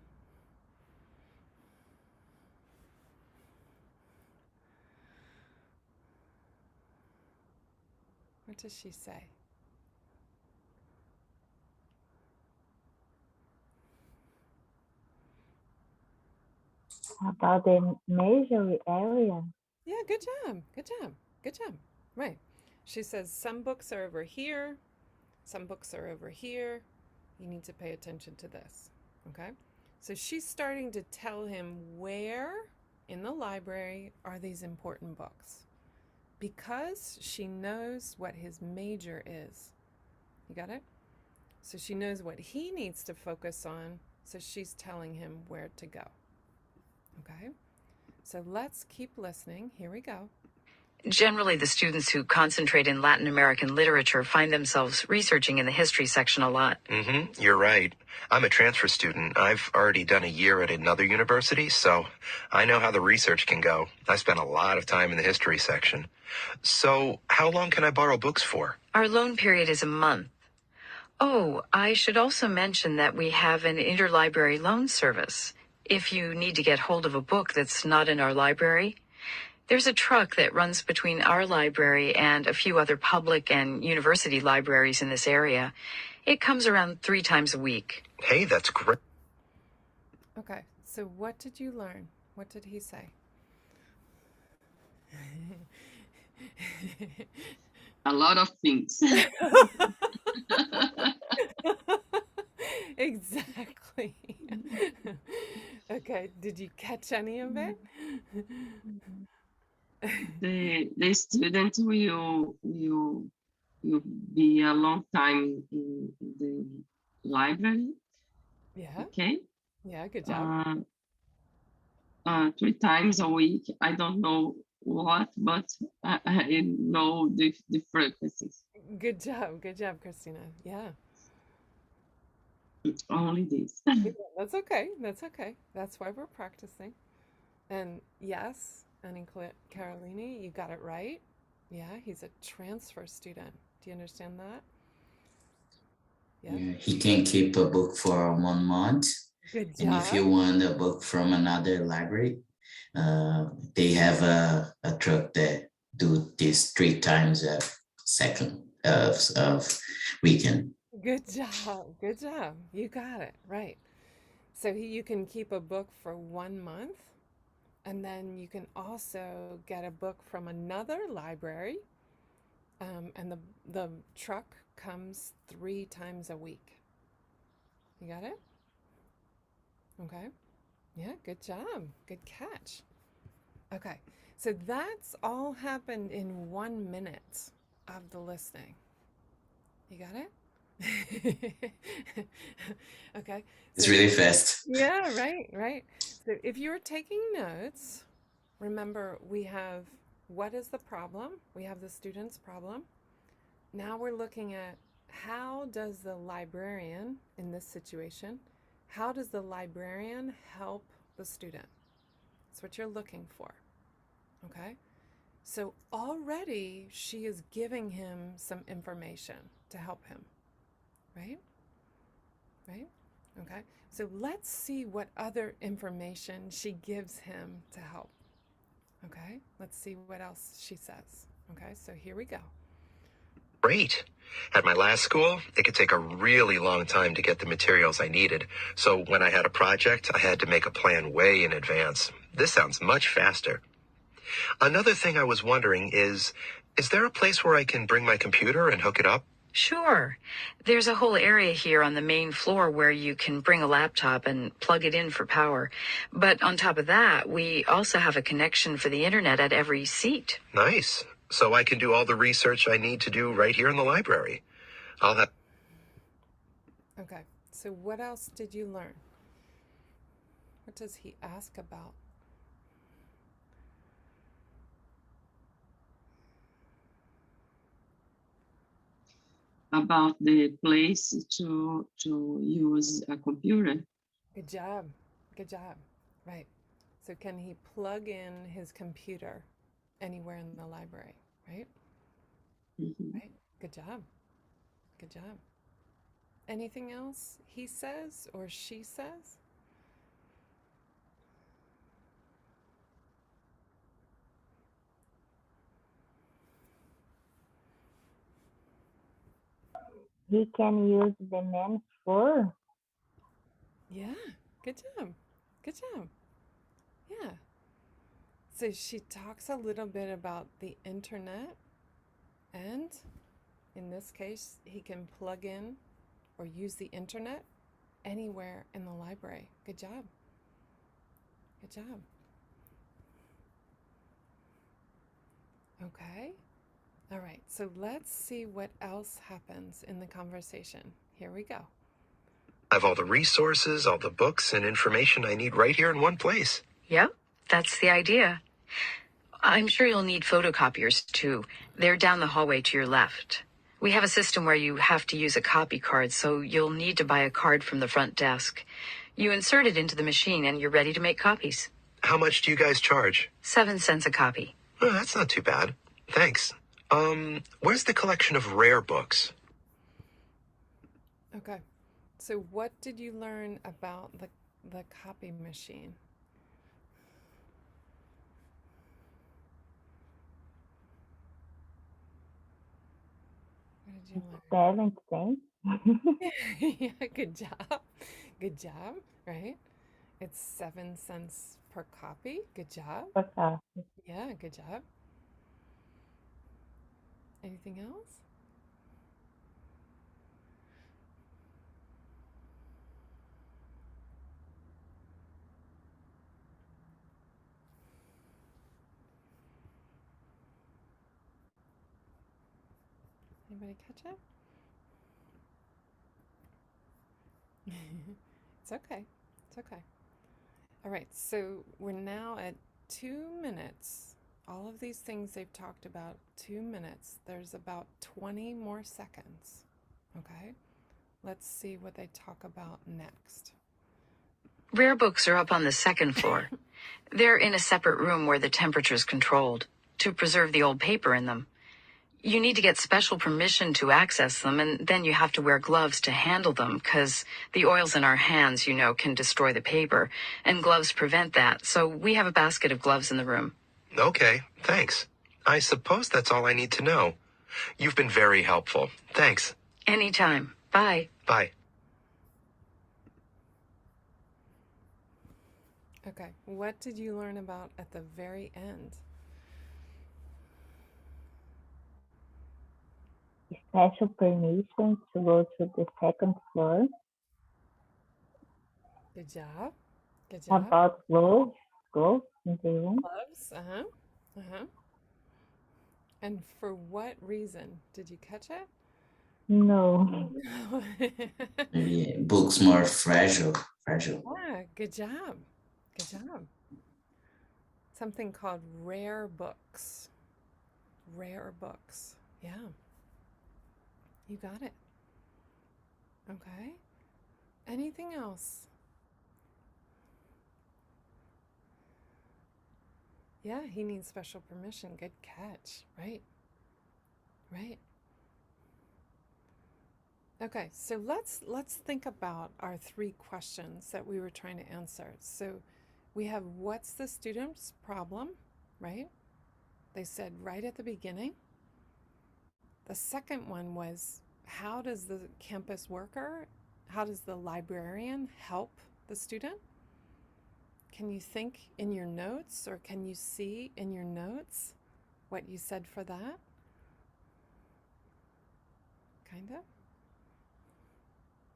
What does she say? About the major area. Yeah, good job. Good job. Good job. Right. She says some books are over here, some books are over here. You need to pay attention to this. Okay? So she's starting to tell him where in the library are these important books, because she knows what his major is. You got it? So she knows what he needs to focus on, so she's telling him where to go. Okay? So let's keep listening. Here we go. Generally, the students who concentrate in Latin American literature find themselves researching in the history section a lot. You're right. I'm a transfer student. I've already done a year at another university, so I know how the research can go. I spent a lot of time in the history section. So how long can I borrow books for? Our loan period is a month. Oh, I should also mention that we have an interlibrary loan service. If you need to get hold of a book that's not in our library, there's a truck that runs between our library and a few other public and university libraries in this area. It comes around 3 times a week. Hey, that's great. Okay, so what did you learn? What did he say? A lot of things. Exactly. Okay, did you catch any of it? The student will be a long time in the library. Yeah, Okay. yeah, good job. 3 times a week. I don't know what, but I know the frequencies. Good job, Christina. Yeah. Only this. Yeah, that's okay. That's okay. That's why we're practicing. And yes, and Carolini, you got it right. Yeah, he's a transfer student. Do you understand that? Yeah, he can keep a book for 1 month. Good And if you job. want a book from another library, they have a truck that do this 3 times a second of weekend. Good job. Good job. You got it right. So you can keep a book for 1 month, and then you can also get a book from another library, and the truck comes 3 times a week. You got it? Okay. Yeah, good job. Good catch. Okay, so that's all happened in 1 minute of the listening. You got it? Okay. It's So, really fast. yeah, right, right. So if you're taking notes, remember we have what is the problem? We have the student's problem. Now we're looking at how does the librarian, in this situation, how does the librarian help the student? That's what you're looking for. Okay? So already she is giving him some information to help him. Right? Right? Okay, so let's see what other information she gives him to help. Okay, let's see what else she says. Okay, so here we go. Great. At my last school, it could take a really long time to get the materials I needed. So when I had a project, I had to make a plan way in advance. This sounds much faster. Another thing I was wondering is there a place where I can bring my computer and hook it up? Sure. There's a whole area here on the main floor where you can bring a laptop and plug it in for power. But on top of that, we also have a connection for the internet at every seat. Nice. So I can do all the research I need to do right here in the library. I'll have... Okay, so what else did you learn? What does he ask about? About the place to use a computer. Good job. Good job. Right. So can he plug in his computer anywhere in the library? Right? Mhm. Right. Good job. Good job. Anything else he says or she says? He can use the main floor. Yeah. Good job. Good job. Yeah. So she talks a little bit about the internet, and in this case, he can plug in or use the internet anywhere in the library. Good job. Good job. Okay. All right. So let's see what else happens in the conversation. Here we go. I have all the resources, all the books and information I need right here in one place. Yep, that's the idea. I'm sure you'll need photocopiers too. They're down the hallway to your left. We have a system where you have to use a copy card, so you'll need to buy a card from the front desk. You insert it into the machine and you're ready to make copies. How much do you guys charge? 7 cents a copy. Oh, that's not too bad. Thanks. Where's the collection of rare books? Okay. So what did you learn about the copy machine? What did you learn? 7 cents. Yeah, good job. Good job, right? It's 7 cents per copy. Good job. Okay. Yeah, good job. Anything else? Anybody catch it? It's okay. It's okay. All right, so we're now at 2 minutes. All of these things they've talked about, 2 minutes. There's about 20 more seconds. Okay, let's see what they talk about next. Rare books are up on the second floor. They're in a separate room where the temperature's controlled to preserve the old paper in them. You need to get special permission to access them, and then you have to wear gloves to handle them because the oils in our hands, can destroy the paper, and gloves prevent that. So we have a basket of gloves in the room. Okay, thanks. I suppose that's all I need to know. You've been very helpful. Thanks. Anytime. Bye. Bye. Okay, what did you learn about at the very end? Special permission to go to the second floor. Good job. Good job. About gloves in the room. Gloves. And for what reason? Did you catch it? No. Maybe books more fragile. Yeah, good job. Good job. Something called rare books. Rare books. Yeah. You got it. Okay. Anything else? Yeah, he needs special permission. Good catch. Right. Right. Okay, so let's think about our 3 questions that we were trying to answer. So we have, what's the student's problem, right? They said right at the beginning. The second one was, how does the campus worker, how does the librarian help the student? Can you think in your notes, or can you see in your notes what you said for that? Kind of?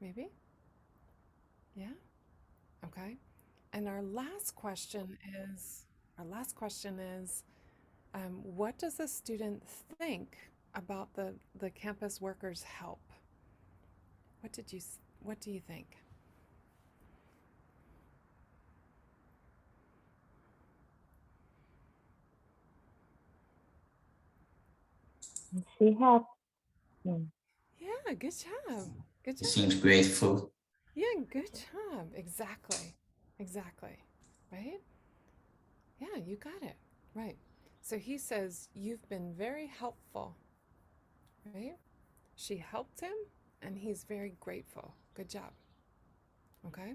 Maybe? Yeah? Okay. And our last question is, what does the student think about the campus workers' help? What do you think? She helped him. Yeah, good job. Good He job. seems grateful. Yeah, good job. Exactly. Exactly. Right? Yeah, you got it. Right. So he says, you've been very helpful. Right? She helped him, and he's very grateful. Good job. Okay?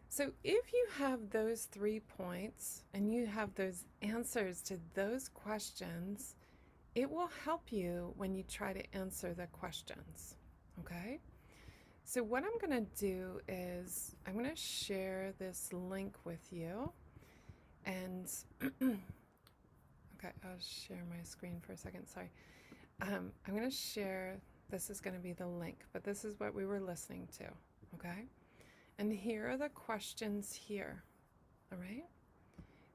So if you have those 3 points and you have those answers to those questions, it will help you when you try to answer the questions. Okay? So what I'm going to do is I'm going to share this link with you. And okay, I'll share my screen for a second. Sorry. I'm going to share, this is going to be the link, but this is what we were listening to. Okay? And here are the questions here. All right?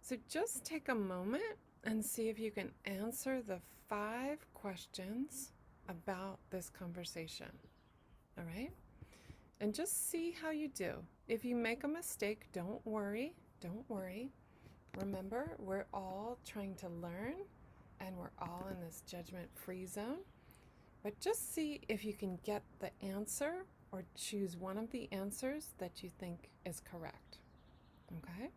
So just take a moment and see if you can answer the 5 questions about this conversation. All right? And just see how you do. If you make a mistake, don't worry. Don't worry. Remember, we're all trying to learn, and we're all in this judgment-free zone. But just see if you can get the answer or choose one of the answers that you think is correct. Okay?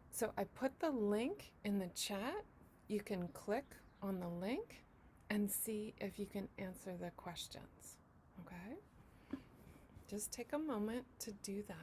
So I put the link in the chat. You can click on the link and see if you can answer the questions. Okay? Just take a moment to do that.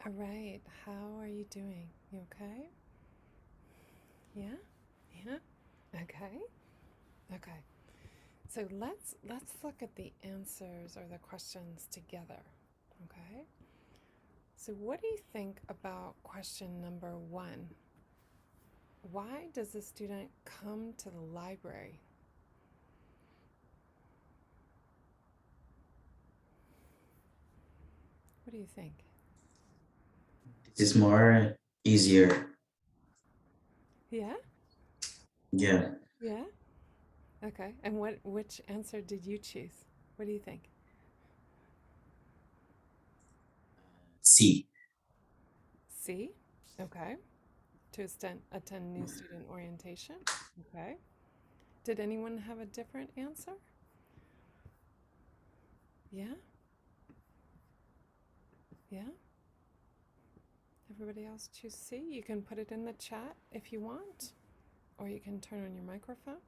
All right, how are you doing? You okay? Yeah? Yeah? Okay. Okay. So let's look at the answers or the questions together. Okay? So what do you think about question number 1? Why does the student come to the library? What do you think? This is more easier. Yeah? Yeah. Yeah? Okay. And which answer did you choose? What do you think? C. C? Okay. To attend new student orientation? Okay. Did anyone have a different answer? Yeah? Yeah? Everybody else choose C? You can put it in the chat if you want, or you can turn on your microphone.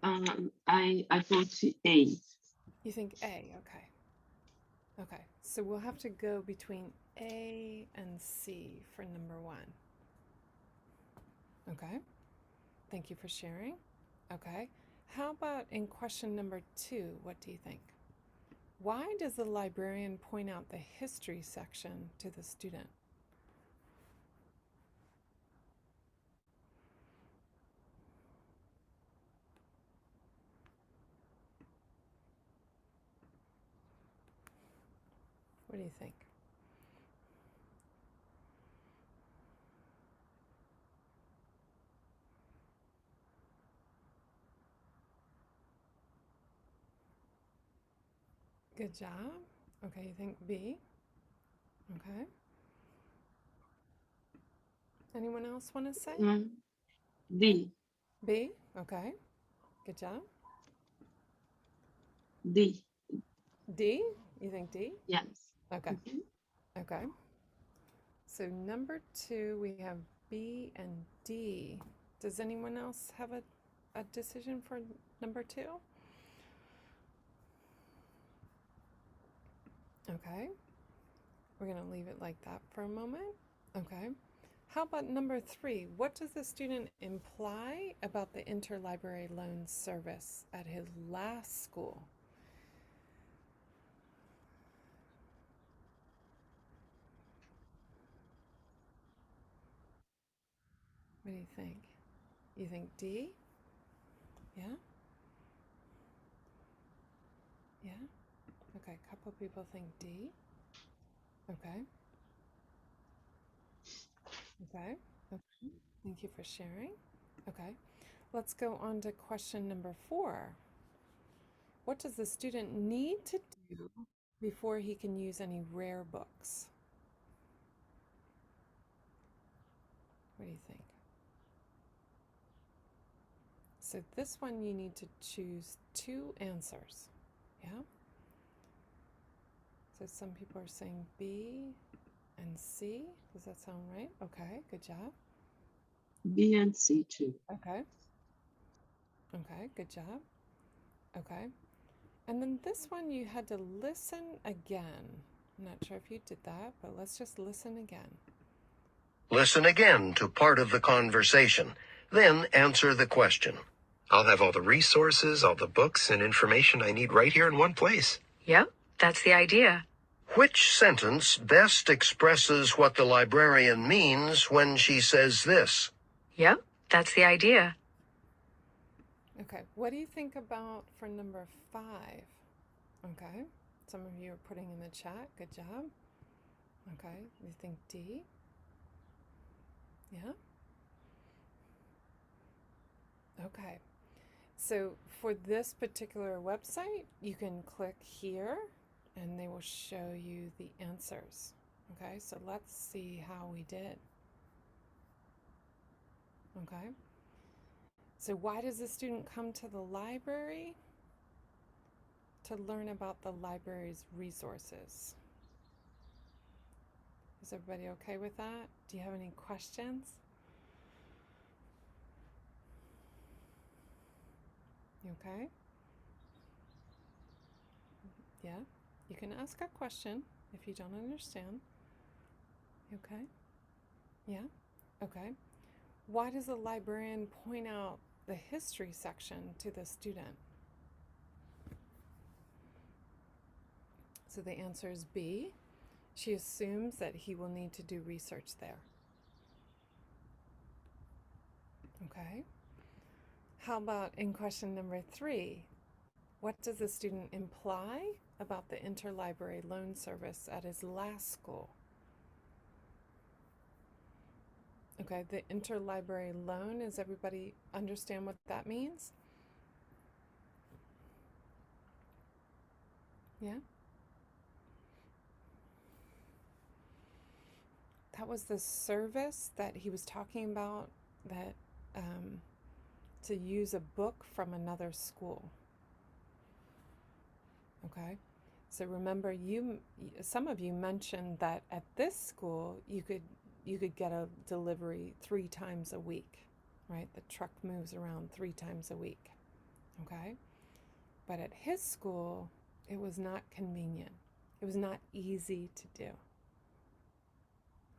I put A. You think A, okay. Okay, so we'll have to go between A and C for number 1. Okay, thank you for sharing. Okay, how about in question number 2, what do you think? Why does the librarian point out the history section to the student? What do you think? Good job. Okay, you think B? Okay. Anyone else want to say? D. B? Okay. Good job. D. D? You think D? Yes. Okay. Okay. So number 2, we have B and D. Does anyone else have a decision for number 2? Okay. We're going to leave it like that for a moment. Okay. How about number 3? What does the student imply about the interlibrary loan service at his last school? What do you think? You think D? Yeah? Yeah? Okay, a couple people think D. Okay. Okay. Okay. Thank you for sharing. Okay. Let's go on to question number 4. What does the student need to do before he can use any rare books? What do you think? So this one you need to choose 2 answers. Yeah? So some people are saying B and C. Does that sound right? Okay, good job. B and C too. Okay. Okay, good job. Okay. And then this one you had to listen again. I'm not sure if you did that, but let's just listen again. Listen again to part of the conversation, then answer the question. I'll have all the resources, all the books and information I need right here in one place. Yep, that's the idea. Which sentence best expresses what the librarian means when she says this? Yep, that's the idea. Okay, what do you think about for number 5? Okay, some of you are putting in the chat. Good job. Okay, you think D? Yeah? Okay, so for this particular website, you can click here and they will show you the answers. Okay, so let's see how we did. Okay, so why does the student come to the library? To learn about the library's resources. Is everybody okay with that? Do you have any questions? You okay? Yeah? You can ask a question if you don't understand. You okay? Yeah? Okay. Why does the librarian point out the history section to the student? So the answer is B. She assumes that he will need to do research there. Okay. How about in question number 3? What does the student imply about the interlibrary loan service at his last school? Okay, the interlibrary loan, does everybody understand what that means? Yeah? That was the service that he was talking about, that to use a book from another school. Okay, so remember, some of you mentioned that at this school you could get a delivery 3 times a week, right? The truck moves around 3 times a week. Okay, but at his school it was not convenient. It was not easy to do.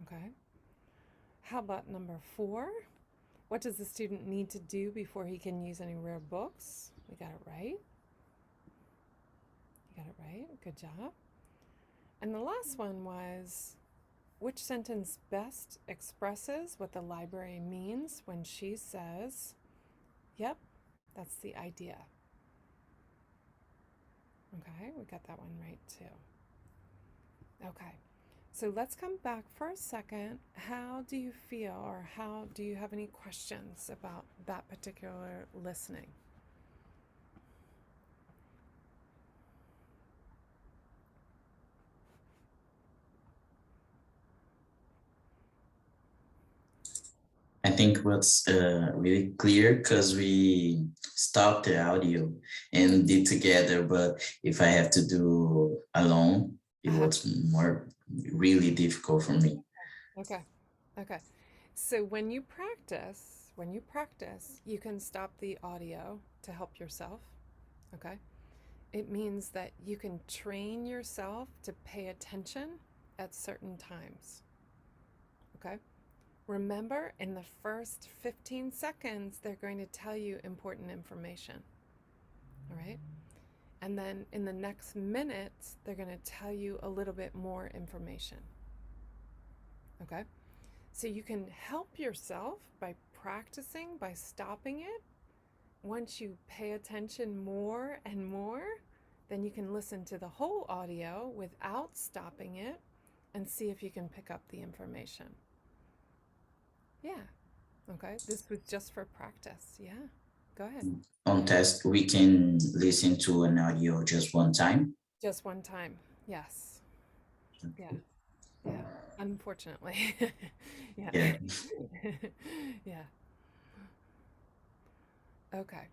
Okay, how about number 4? What does the student need to do before he can use any rare books? We got it right. You got it right. Good job. And the last one was, which sentence best expresses what the library means when she says, yep, that's the idea. Okay, we got that one right too. Okay, so let's come back for a second. How do you feel, or how do you have any questions about that particular listening? I think what's really clear, because we stopped the audio and did together, but if I have to do alone, it was really difficult for me. Okay. So when you practice, you can stop the audio to help yourself. Okay. It means that you can train yourself to pay attention at certain times. Okay. Remember, in the first 15 seconds, they're going to tell you important information. All right. And then in the next minutes, they're going to tell you a little bit more information. Okay. So you can help yourself by practicing, by stopping it. Once you pay attention more and more, then you can listen to the whole audio without stopping it and see if you can pick up the information. Yeah. Okay. This was just for practice. Yeah. Go ahead. On test, we can listen to an audio just one time. Just one time. Yes. Yeah. Yeah. Unfortunately. Yeah. Yeah. Yeah. Okay.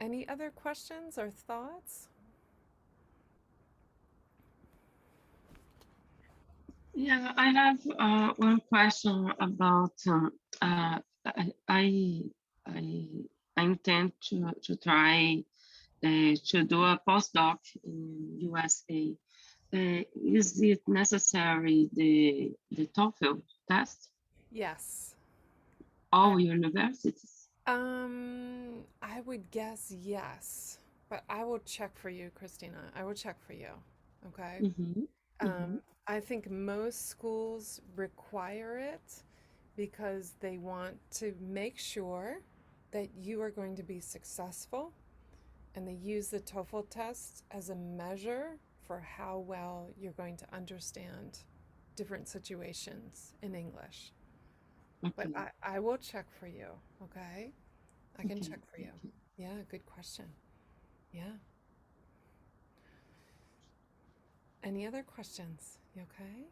Any other questions or thoughts? Yeah, I have one question about. I intend to try to do a postdoc in USA. Is it necessary the TOEFL test? Yes. All universities? I would guess yes, but I will check for you, Christina. I will check for you. Okay. I think most schools require it because they want to make sure that you are going to be successful, and they use the TOEFL test as a measure for how well you're going to understand different situations in English. Okay. But I will check for you, okay? I can Okay, check for you. thank you. Yeah, good question. Yeah. Any other questions? You okay?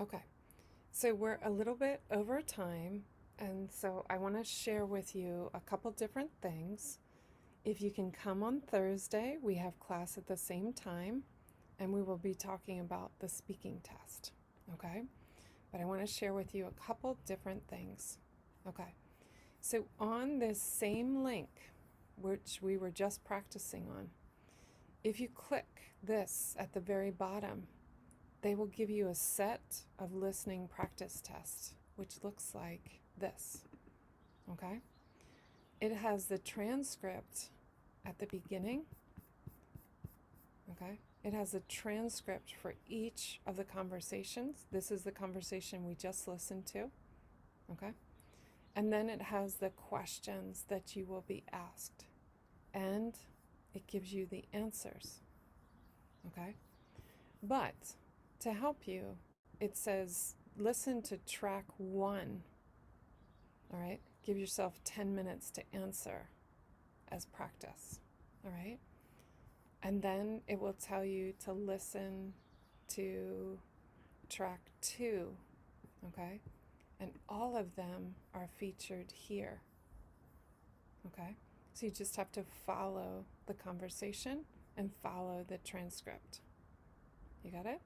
Okay. So we're a little bit over time, and so I want to share with you a couple different things. If you can come on Thursday, we have class at the same time, and we will be talking about the speaking test, okay? But I want to share with you a couple different things. Okay, so on this same link, which we were just practicing on, if you click this at the very bottom, they will give you a set of listening practice tests, which looks like this. Okay, it has the transcript at the beginning. Okay, it has a transcript for each of the conversations. This is the conversation we just listened to. Okay, And then it has the questions that you will be asked. And it gives you the answers. Okay? But to help you, it says listen to track 1. All right? Give yourself 10 minutes to answer as practice. All right? And then it will tell you to listen to track 2. Okay? And all of them are featured here. Okay? So you just have to follow the conversation and follow the transcript. You got it?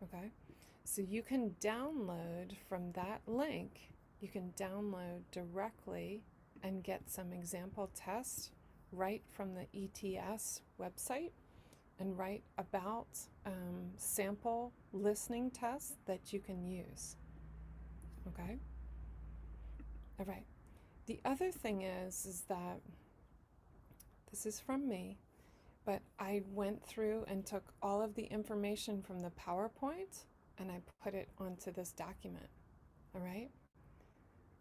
Okay. So you can download from that link, you can download directly and get some example tests right from the ETS website and write about sample listening tests that you can use. Okay? All right. The other thing is that this is from me, but I went through and took all of the information from the PowerPoint and I put it onto this document. All right?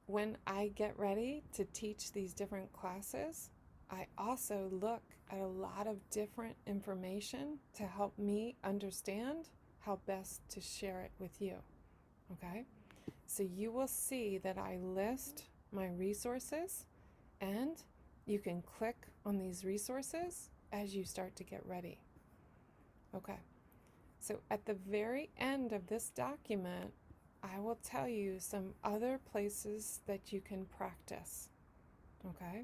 When I get ready to teach these different classes, I also look at a lot of different information to help me understand how best to share it with you. Okay? So you will see that I list my resources, and you can click on these resources as you start to get ready. Okay, so at the very end of this document, I will tell you some other places that you can practice. Okay,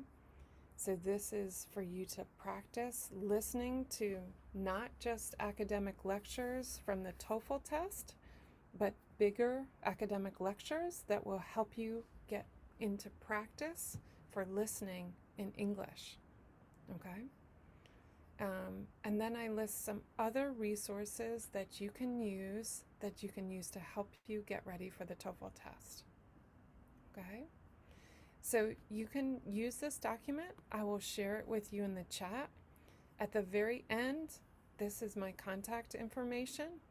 so this is for you to practice listening to not just academic lectures from the TOEFL test, but bigger academic lectures that will help you get into practice for listening in English. Okay? And then I list some other resources that you can use to help you get ready for the TOEFL test. Okay? So you can use this document. I will share it with you in the chat. At the very end, this is my contact information.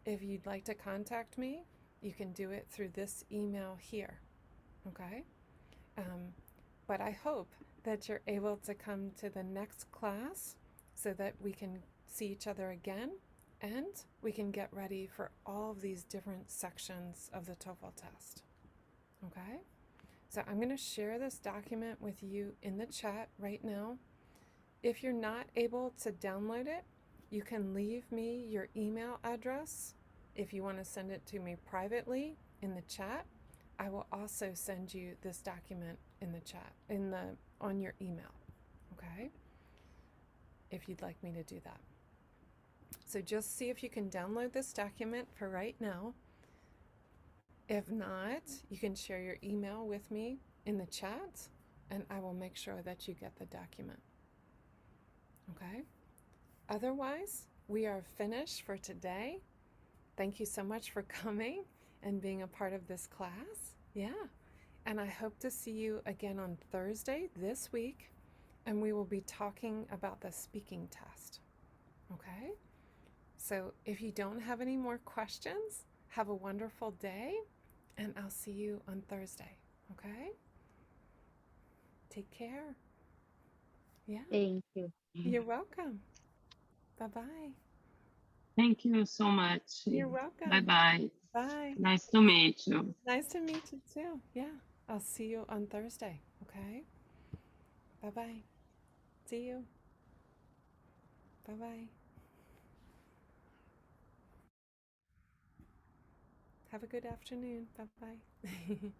If you'd like to contact me, you can do it through this email here. Okay? But I hope that you're able to come to the next class so that we can see each other again and we can get ready for all of these different sections of the TOEFL test. Okay? So I'm going to share this document with you in the chat right now. If you're not able to download it, you can leave me your email address. If you want to send it to me privately in the chat, I will also send you this document in the chat, on your email. Okay? If you'd like me to do that. So just see if you can download this document for right now. If not, you can share your email with me in the chat and I will make sure that you get the document. Okay? Otherwise, we are finished for today. Thank you so much for coming and being a part of this class. Yeah. And I hope to see you again on Thursday this week, and we will be talking about the speaking test. Okay? So if you don't have any more questions, have a wonderful day, and I'll see you on Thursday. Okay? Take care. Yeah. Thank you. You're welcome. Bye-bye. Thank you so much. You're welcome. Bye-bye. Bye. Nice to meet you. Nice to meet you too. Yeah. I'll see you on Thursday. Okay? Bye-bye. See you. Bye-bye. Have a good afternoon. Bye-bye.